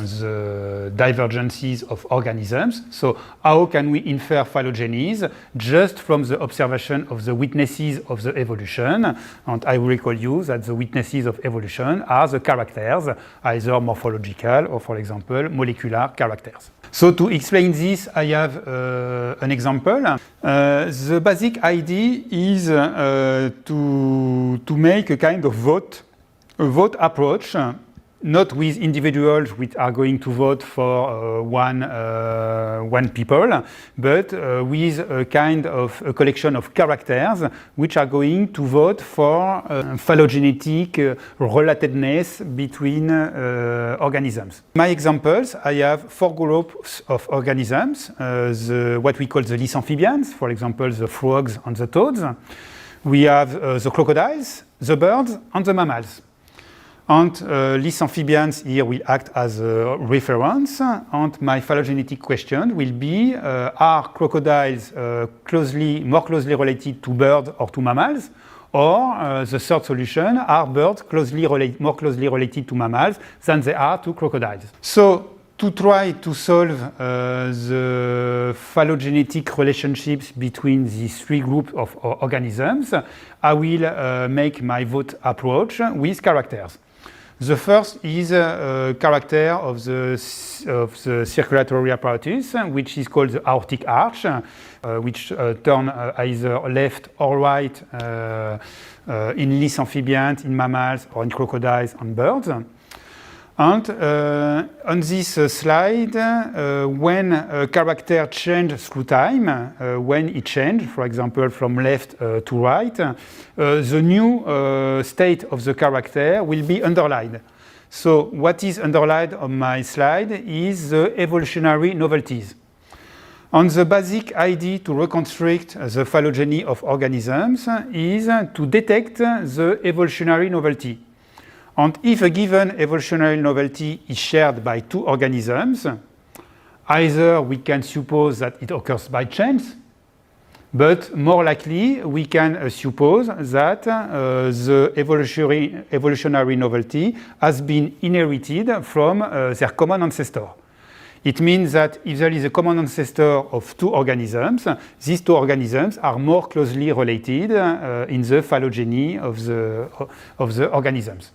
the divergences of organisms? So how can we infer phylogenies just from the observation of the witnesses of the evolution? And I will recall you that the witnesses of evolution are the characters, either morphological or, for example, molecular characters. So to explain this, I have an example. The basic idea is to make a kind of vote approach, not with individuals which are going to vote for one people, but with a kind of a collection of characters which are going to vote for phylogenetic relatedness between organisms. My examples, I have 4 groups of organisms, what we call the lysamphibians, for example, the frogs and the toads. We have the crocodiles, the birds, and the mammals. And lysamphibians here will act as a reference, and my phylogenetic question will be, are crocodiles more closely related to birds or to mammals? Or the third solution, are birds more closely related to mammals than they are to crocodiles? So to try to solve the phylogenetic relationships between these 3 groups of organisms, I will make my vote approach with characters. The first is a character of the circulatory apparatus, which is called the aortic arch, which turn either left or right in lysamphibians, in mammals, or in crocodiles and birds. And on this slide, when a character changes through time, when it changes, for example, from left to right, the new state of the character will be underlined. So what is underlined on my slide is the evolutionary novelties. And the basic idea to reconstruct the phylogeny of organisms is to detect the evolutionary novelty. And if a given evolutionary novelty is shared by 2 organisms, either we can suppose that it occurs by chance, but more likely we can suppose that the evolutionary novelty has been inherited from their common ancestor. It means that if there is a common ancestor of 2 organisms, these 2 organisms are more closely related in the phylogeny of the organisms.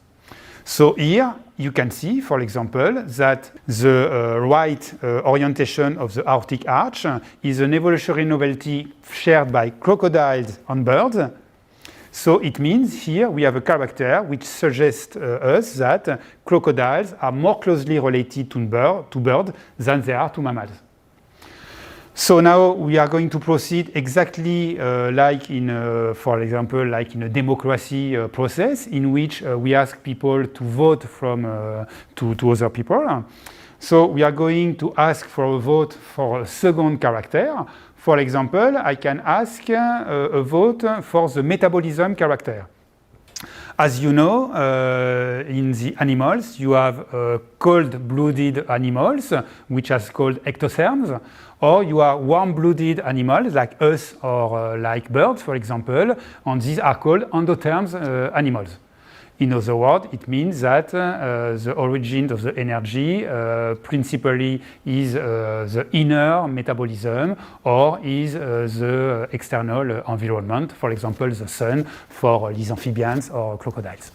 So here you can see, for example, that the right orientation of the aortic arch is an evolutionary novelty shared by crocodiles and birds. So it means here we have a character which suggests us that crocodiles are more closely related to birds than they are to mammals. So now we are going to proceed exactly like in, for example, like in a democracy process in which we ask people to vote from to other people. So we are going to ask for a vote for a second character. For example, I can ask a vote for the metabolism character. As you know, in the animals, you have cold-blooded animals, which are called ectotherms, or you are warm-blooded animals like us or like birds, for example, and these are called endotherms animals. In other words, it means that the origin of the energy principally is the inner metabolism or is the external environment, for example, the sun for these amphibians or crocodiles.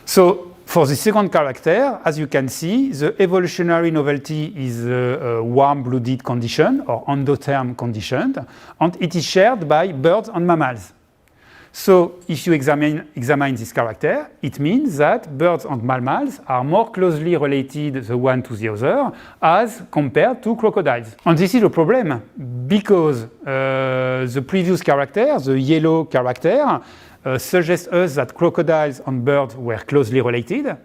So for the second character, as you can see, the evolutionary novelty is a warm-blooded condition or endotherm condition, and it is shared by birds and mammals. So if you examine this character, it means that birds and mammals are more closely related the one to the other as compared to crocodiles. And this is a problem because the previous character, the yellow character, suggests us that crocodiles and birds were closely related,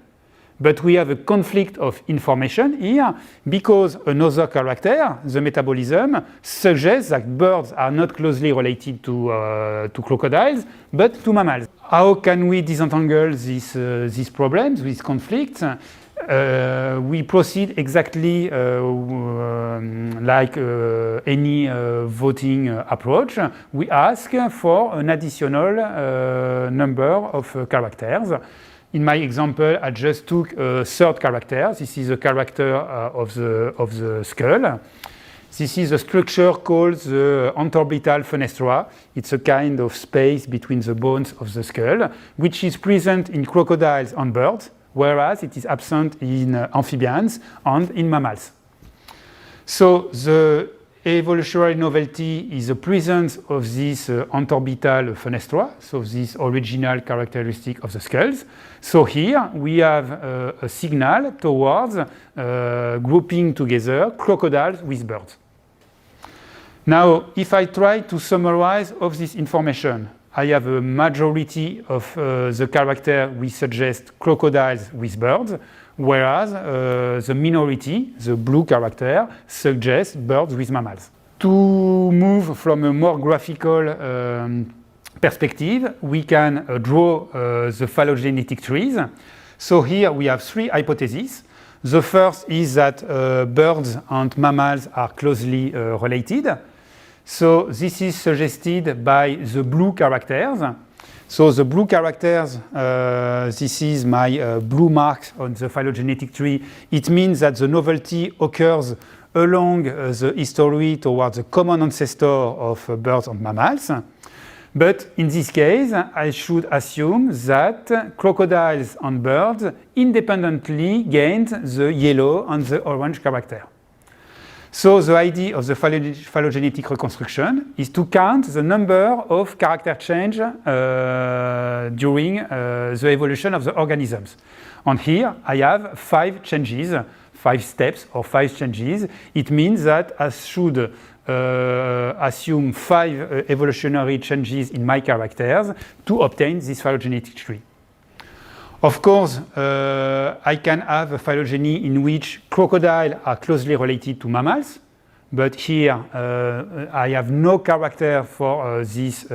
but we have a conflict of information here because another character, the metabolism, suggests that birds are not closely related to crocodiles, but to mammals. How can we disentangle these problems, these conflicts? We proceed exactly like any voting approach. We ask for an additional number of characters. In my example, I just took a third character. This is a character of the skull. This is a structure called the antorbital fenestra. It's a kind of space between the bones of the skull, which is present in crocodiles and birds, whereas it is absent in amphibians and in mammals. So the evolutionary novelty is the presence of this antorbital fenestra, so this original characteristic of the skulls. So here we have a signal towards grouping together crocodiles with birds. Now, if I try to summarize all this information, I have a majority of the character we suggest crocodiles with birds, whereas the minority, the blue character, suggests birds with mammals. To move from a more graphical perspective, we can draw the phylogenetic trees. So here we have three hypotheses. The first is that birds and mammals are closely related. So this is suggested by the blue characters. So the blue characters, this is my blue mark on the phylogenetic tree. It means that the novelty occurs along the history towards the common ancestor of birds and mammals. But in this case, I should assume that crocodiles and birds independently gained the yellow and the orange character. So the idea of the phylogenetic reconstruction is to count the number of character change during the evolution of the organisms. And here I have 5 changes, 5 steps or 5 changes. It means that I should assume 5 evolutionary changes in my characters to obtain this phylogenetic tree. Of course, I can have a phylogeny in which crocodiles are closely related to mammals, but here I have no character for this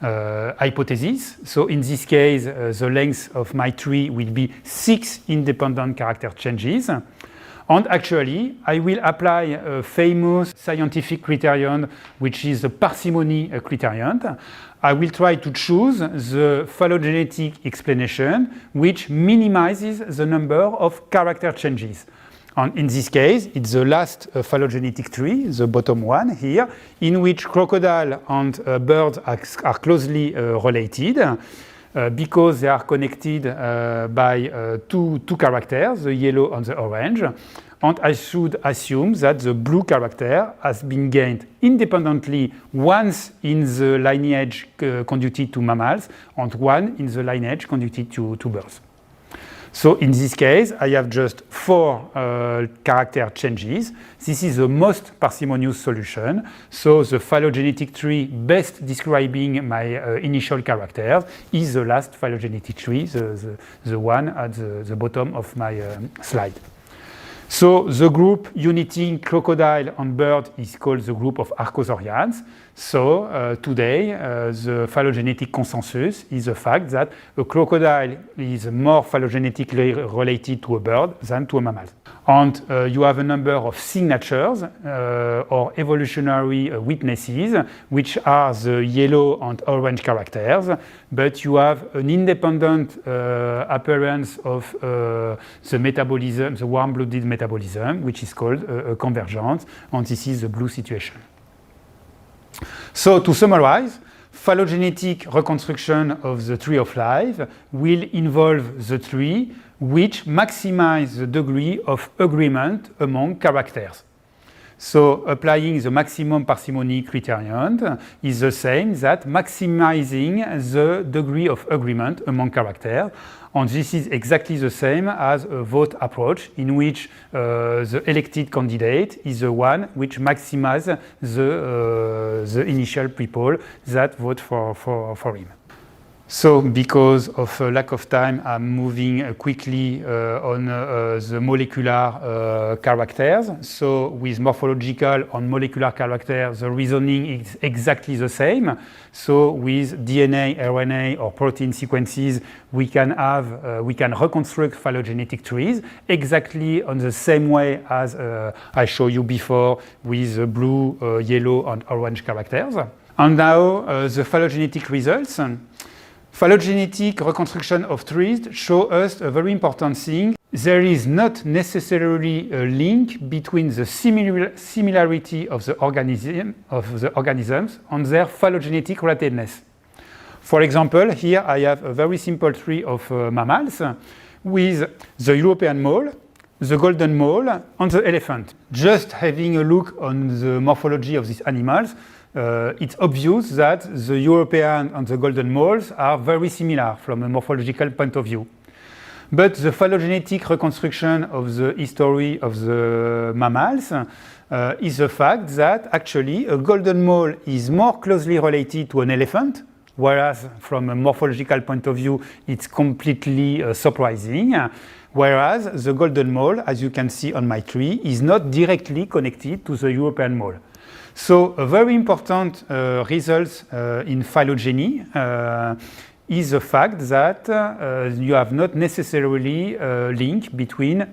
hypothesis. So in this case, the length of my tree will be 6 independent character changes. And actually, I will apply a famous scientific criterion, which is the parsimony criterion. I will try to choose the phylogenetic explanation, which minimizes the number of character changes. And in this case, it's the last phylogenetic tree, the bottom one here, in which crocodile and birds are closely related. Because they are connected by two characters, the yellow and the orange. And I should assume that the blue character has been gained independently once in the lineage conducted to mammals and one in the lineage conducted to birds. So in this case, I have just 4 character changes. This is the most parsimonious solution. So the phylogenetic tree best describing my initial characters is the last phylogenetic tree, the one at the bottom of my slide. So the group uniting crocodile and bird is called the group of Archosaurians. So today, the phylogenetic consensus is the fact that a crocodile is more phylogenetically related to a bird than to a mammal. And you have a number of signatures or evolutionary witnesses, which are the yellow and orange characters, but you have an independent appearance of the metabolism, the warm-blooded metabolism, which is called a convergence, and this is the blue situation. So to summarize, phylogenetic reconstruction of the tree of life will involve the tree which maximize the degree of agreement among characters. So applying the maximum parsimony criterion is the same that maximizing the degree of agreement among characters. And this is exactly the same as a vote approach in which the elected candidate is the one which maximizes the initial people that vote for him. So because of lack of time, I'm moving quickly on the molecular characters. So with morphological and molecular characters, the reasoning is exactly the same. So with DNA, RNA, or protein sequences, we can reconstruct phylogenetic trees exactly on the same way as I showed you before with the blue, yellow, and orange characters. And now the phylogenetic results. Phylogenetic reconstruction of trees show us a very important thing. There is not necessarily a link between the similarity of the organisms and their phylogenetic relatedness. For example, here I have a very simple tree of mammals with the European mole, the golden mole, and the elephant. Just having a look on the morphology of these animals, it's obvious that the European and the golden moles are very similar from a morphological point of view. But the phylogenetic reconstruction of the history of the mammals is the fact that actually a golden mole is more closely related to an elephant, whereas from a morphological point of view it's completely surprising. Whereas the golden mole, as you can see on my tree, is not directly connected to the European mole. So a very important result in phylogeny is the fact that you have not necessarily a link between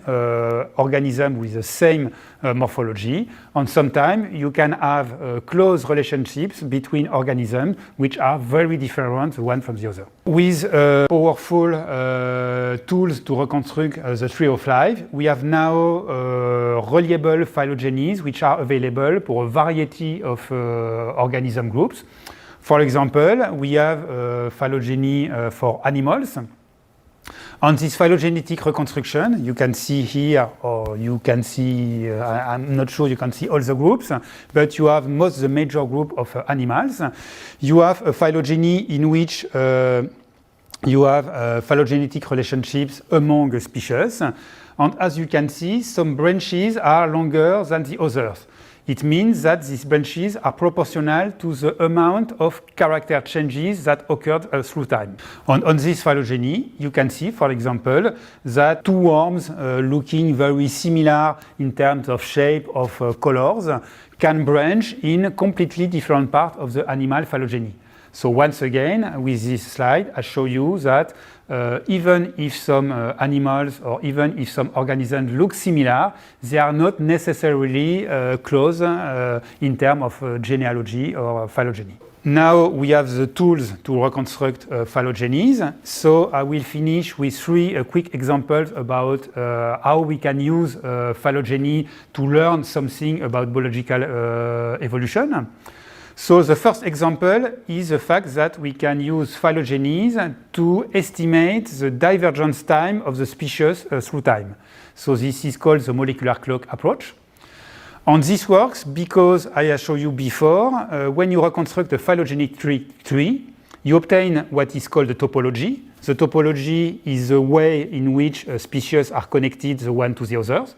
organisms with the same morphology, and sometimes you can have close relationships between organisms which are very different one from the other. With powerful tools to reconstruct the tree of life, we have now reliable phylogenies which are available for a variety of organism groups. For example, we have phylogeny for animals. On this phylogenetic reconstruction, you can see here, or you can see, I'm not sure you can see all the groups, but you have most the major group of animals. You have a phylogeny in which you have phylogenetic relationships among species. And as you can see, some branches are longer than the others. It means that these branches are proportional to the amount of character changes that occurred through time. On this phylogeny, you can see, for example, that two worms looking very similar in terms of shape, of colors, can branch in completely different parts of the animal phylogeny. So once again, with this slide, I show you that even if some animals or even if some organisms look similar, they are not necessarily close in terms of genealogy or phylogeny. Now we have the tools to reconstruct phylogenies. So I will finish with three quick examples about how we can use phylogeny to learn something about biological evolution. So the first example is the fact that we can use phylogenies to estimate the divergence time of the species through time. So this is called the molecular clock approach. And this works because I showed you before, when you reconstruct a phylogenetic tree, you obtain what is called the topology. The topology is the way in which species are connected the one to the others.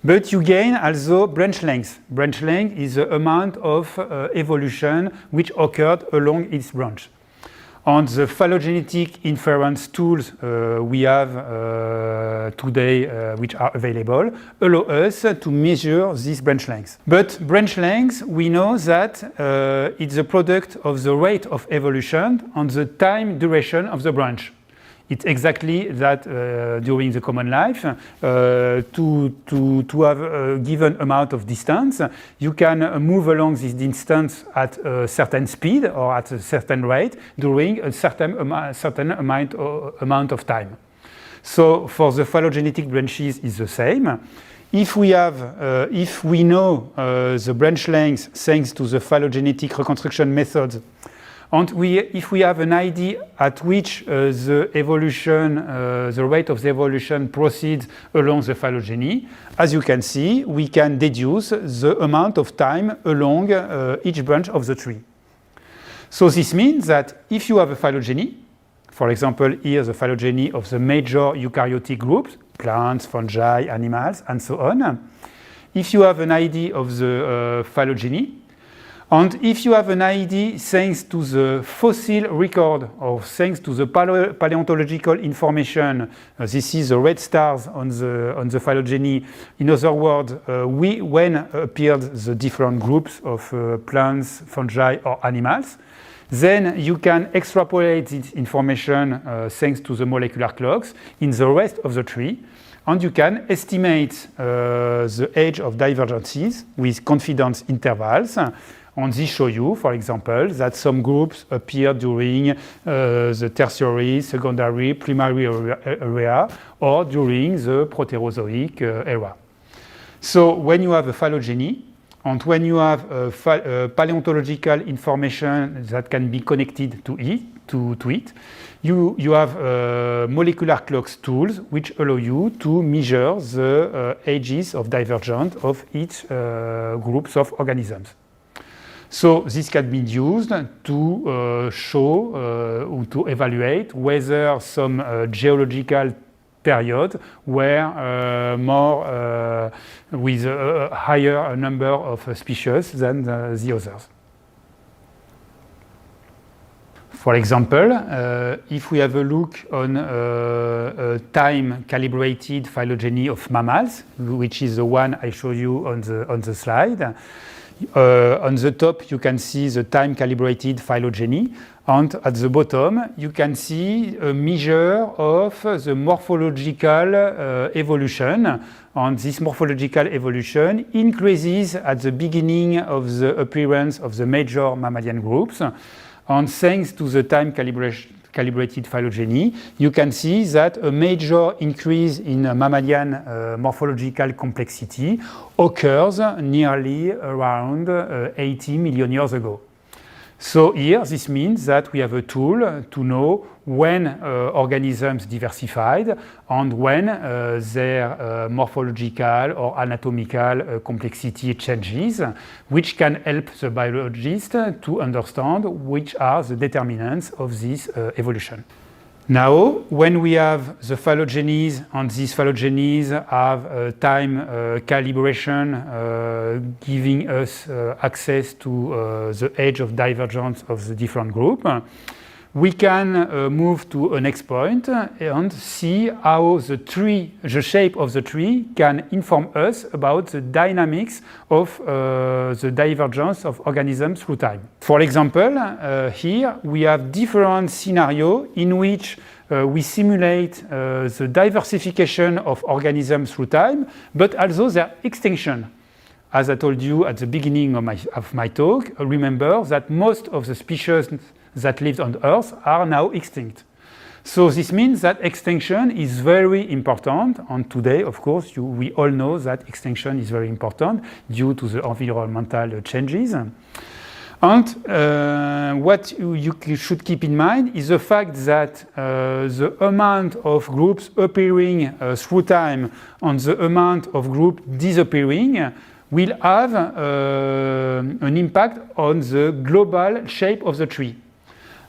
But you gain also branch length. Branch length is the amount of evolution which occurred along its branch. And the phylogenetic inference tools we have today, which are available, allow us to measure this branch length. But branch length, we know that it's the product of the rate of evolution and the time duration of the branch. It's exactly that during the common life. To have a given amount of distance, you can move along this distance at a certain speed or at a certain rate during a certain amount of time. So for the phylogenetic branches, it's the same. If we know the branch length thanks to the phylogenetic reconstruction methods, and if we have an idea at which the rate of the evolution proceeds along the phylogeny, as you can see, we can deduce the amount of time along each branch of the tree. So this means that if you have a phylogeny, for example, here the phylogeny of the major eukaryotic groups, plants, fungi, animals, and so on, if you have an idea of the phylogeny, and if you have an idea thanks to the fossil record or thanks to the paleontological information, this is the red stars on the phylogeny. In other words, when appeared the different groups of plants, fungi, or animals, then you can extrapolate this information thanks to the molecular clocks in the rest of the tree. And you can estimate the age of divergences with confidence intervals. And this shows you, for example, that some groups appear during the tertiary, secondary, primary area, or during the Proterozoic era. So when you have a phylogeny, and when you have paleontological information that can be connected to it, you have molecular clocks tools which allow you to measure the ages of divergence of each groups of organisms. So this can be used to show or to evaluate whether some geological period were more with a higher number of species than the others. For example, if we have a look on a time-calibrated phylogeny of mammals, which is the one I show you on the slide, on the top, you can see the time-calibrated phylogeny, and at the bottom, you can see a measure of the morphological evolution. And this morphological evolution increases at the beginning of the appearance of the major mammalian groups. And thanks to the time-calibrated phylogeny, you can see that a major increase in mammalian morphological complexity occurs nearly around 80 million years ago. So here, this means that we have a tool to know when organisms diversified and when their morphological or anatomical complexity changes, which can help the biologist to understand which are the determinants of this evolution. Now, when we have the phylogenies, and these phylogenies have time calibration giving us access to the age of divergence of the different group, we can move to a next point and see how the shape of the tree can inform us about the dynamics of the divergence of organisms through time. For example, here we have different scenarios in which we simulate the diversification of organisms through time, but also their extinction. As I told you at the beginning of my talk, remember that most of the species that lived on Earth are now extinct. So this means that extinction is very important, and today, of course, we all know that extinction is very important due to the environmental changes. And what you should keep in mind is the fact that the amount of groups appearing through time and the amount of groups disappearing will have an impact on the global shape of the tree.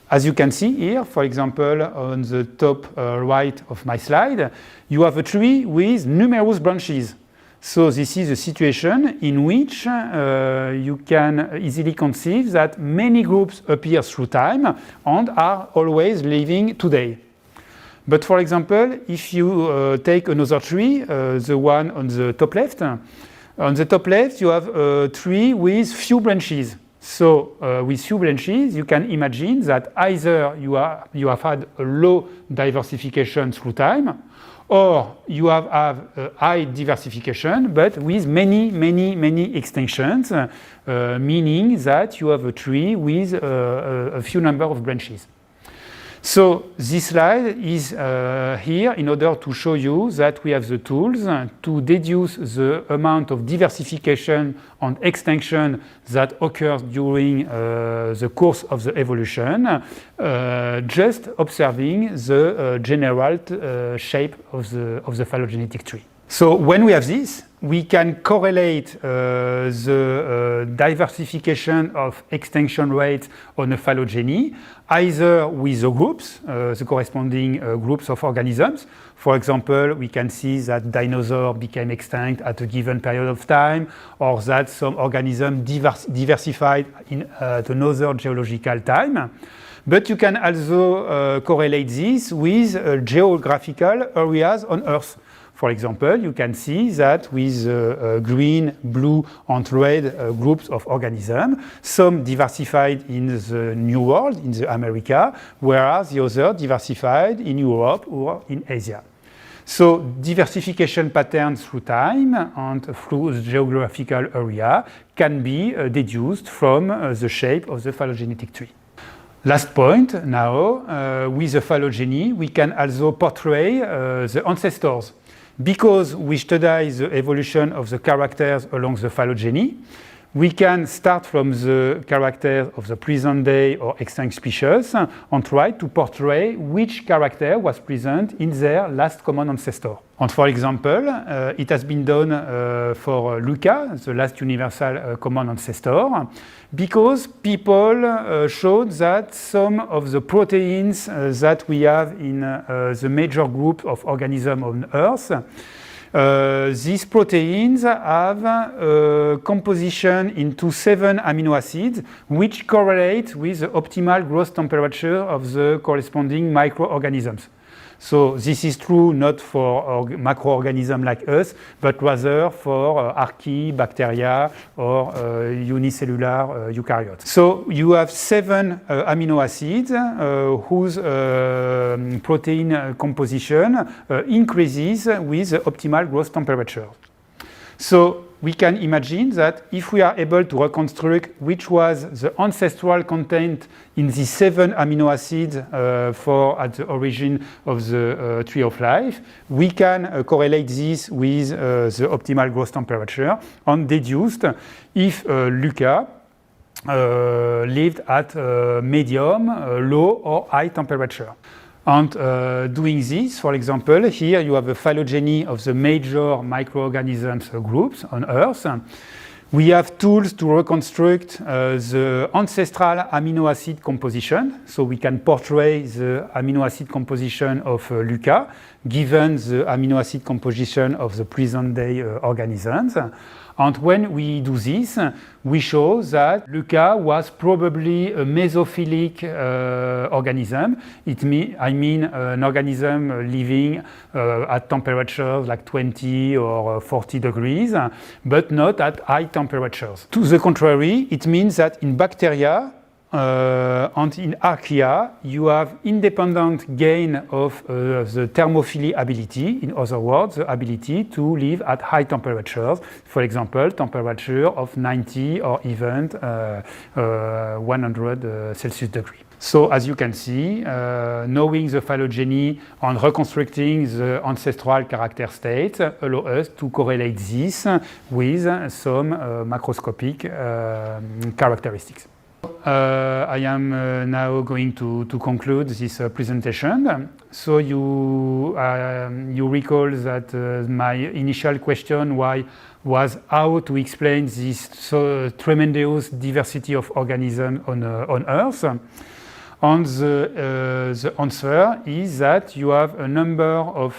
As you can see here, for example, on the top right of my slide, you have a tree with numerous branches. So this is a situation in which you can easily conceive that many groups appear through time and are always living today. But for example, if you take another tree, the one on the top left, on the top left you have a tree with few branches. So with few branches, you can imagine that either you have had a low diversification through time, or you have high diversification, but with many extinctions, meaning that you have a tree with a few number of branches. So this slide is here in order to show you that we have the tools to deduce the amount of diversification and extinction that occurs during the course of the evolution, just observing the general shape of the phylogenetic tree. So when we have this, we can correlate the diversification of extinction rates on a phylogeny either with the groups, the corresponding groups of organisms. For example, we can see that dinosaurs became extinct at a given period of time, or that some organisms diversified at another geological time. But you can also correlate this with geographical areas on Earth. For example, you can see that with green, blue, and red groups of organisms, some diversified in the New World, in the America, whereas the others diversified in Europe or in Asia. So diversification patterns through time and through the geographical area can be deduced from the shape of the phylogenetic tree. Last point now, with the phylogeny, we can also portray the ancestors. Because we study the evolution of the characters along the phylogeny, we can start from the characters of the present day or extinct species and try to portray which character was present in their last common ancestor. And for example, it has been done for Luca, the last universal common ancestor, because people showed that some of the proteins that we have in the major group of organisms on Earth, these proteins have a composition into 7 amino acids, which correlate with the optimal growth temperature of the corresponding microorganisms. So this is true not for macroorganisms like us, but rather for archaea, bacteria, or unicellular eukaryotes. So you have 7 amino acids whose protein composition increases with the optimal growth temperature. So we can imagine that if we are able to reconstruct which was the ancestral content in the 7 amino acids at the origin of the tree of life, we can correlate this with the optimal growth temperature and deduce if Luca lived at medium, low, or high temperature. And doing this, for example, here you have a phylogeny of the major microorganisms groups on Earth. We have tools to reconstruct the ancestral amino acid composition, so we can portray the amino acid composition of Luca, given the amino acid composition of the present-day organisms. And when we do this, we show that Luca was probably a mesophilic organism. I mean an organism living at temperatures like 20 or 40 degrees, but not at high temperatures. To the contrary, it means that in bacteria and in archaea, you have independent gain of the thermophily ability, in other words, the ability to live at high temperatures, for example, temperature of 90 or even 100 Celsius degree. So as you can see, knowing the phylogeny and reconstructing the ancestral character state allow us to correlate this with some macroscopic characteristics. I am now going to conclude this presentation. So you recall that my initial question was how to explain this tremendous diversity of organisms on Earth. And the answer is that you have a number of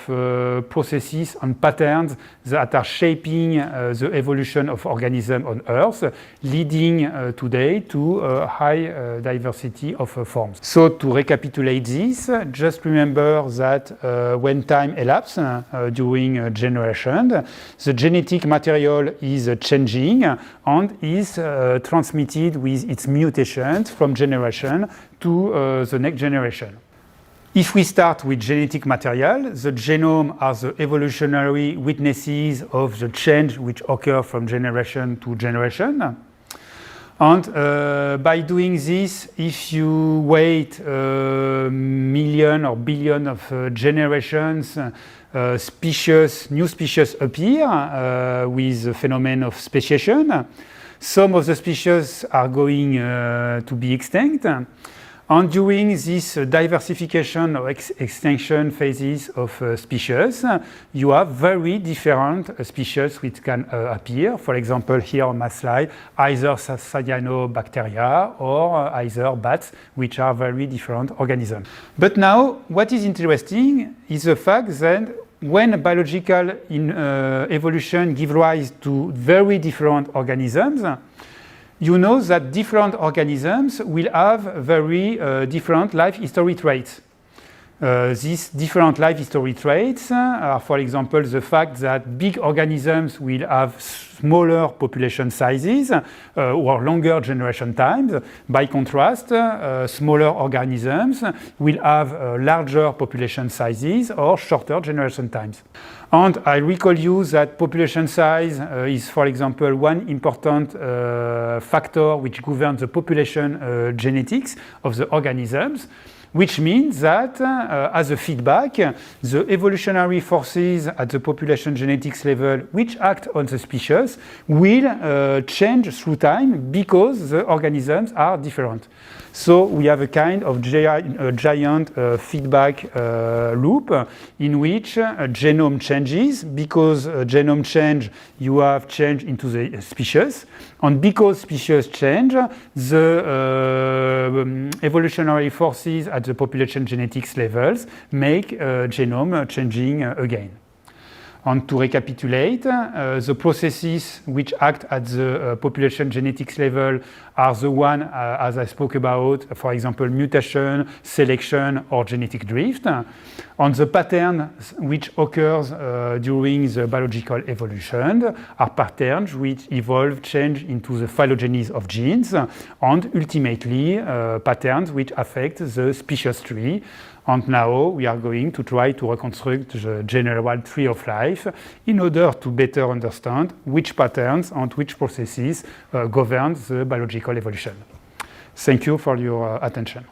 processes and patterns that are shaping the evolution of organisms on Earth, leading today to a high diversity of forms. So to recapitulate this, just remember that when time elapses during a generation, the genetic material is changing and is transmitted with its mutations from generation to the next generation. If we start with genetic material, the genome are the evolutionary witnesses of the change which occur from generation to generation. And by doing this, if you wait a million or billion of generations, new species appear with the phenomenon of speciation. Some of the species are going to be extinct. And during this diversification or extinction phases of species, you have very different species which can appear. For example, here on my slide, either cyanobacteria or either bats, which are very different organisms. But now, what is interesting is the fact that when biological evolution gives rise to very different organisms, you know that different organisms will have very different life history traits. These different life history traits are, for example, the fact that big organisms will have smaller population sizes or longer generation times. By contrast, smaller organisms will have larger population sizes or shorter generation times. And I recall you that population size is, for example, one important factor which governs the population genetics of the organisms, which means that as a feedback, the evolutionary forces at the population genetics level which act on the species will change through time because the organisms are different. So we have a kind of giant feedback loop in which genome changes. Because genome change, you have change into the species. And because species change, the evolutionary forces at the population genetics levels make genome changing again. And to recapitulate, the processes which act at the population genetics level are the one, as I spoke about, for example, mutation, selection, or genetic drift. And the patterns which occurs during the biological evolution are patterns which evolve, change into the phylogenes of genes, and ultimately patterns which affect the species tree. And now we are going to try to reconstruct the general tree of life in order to better understand which patterns and which processes govern the biological evolution. Thank you for your attention.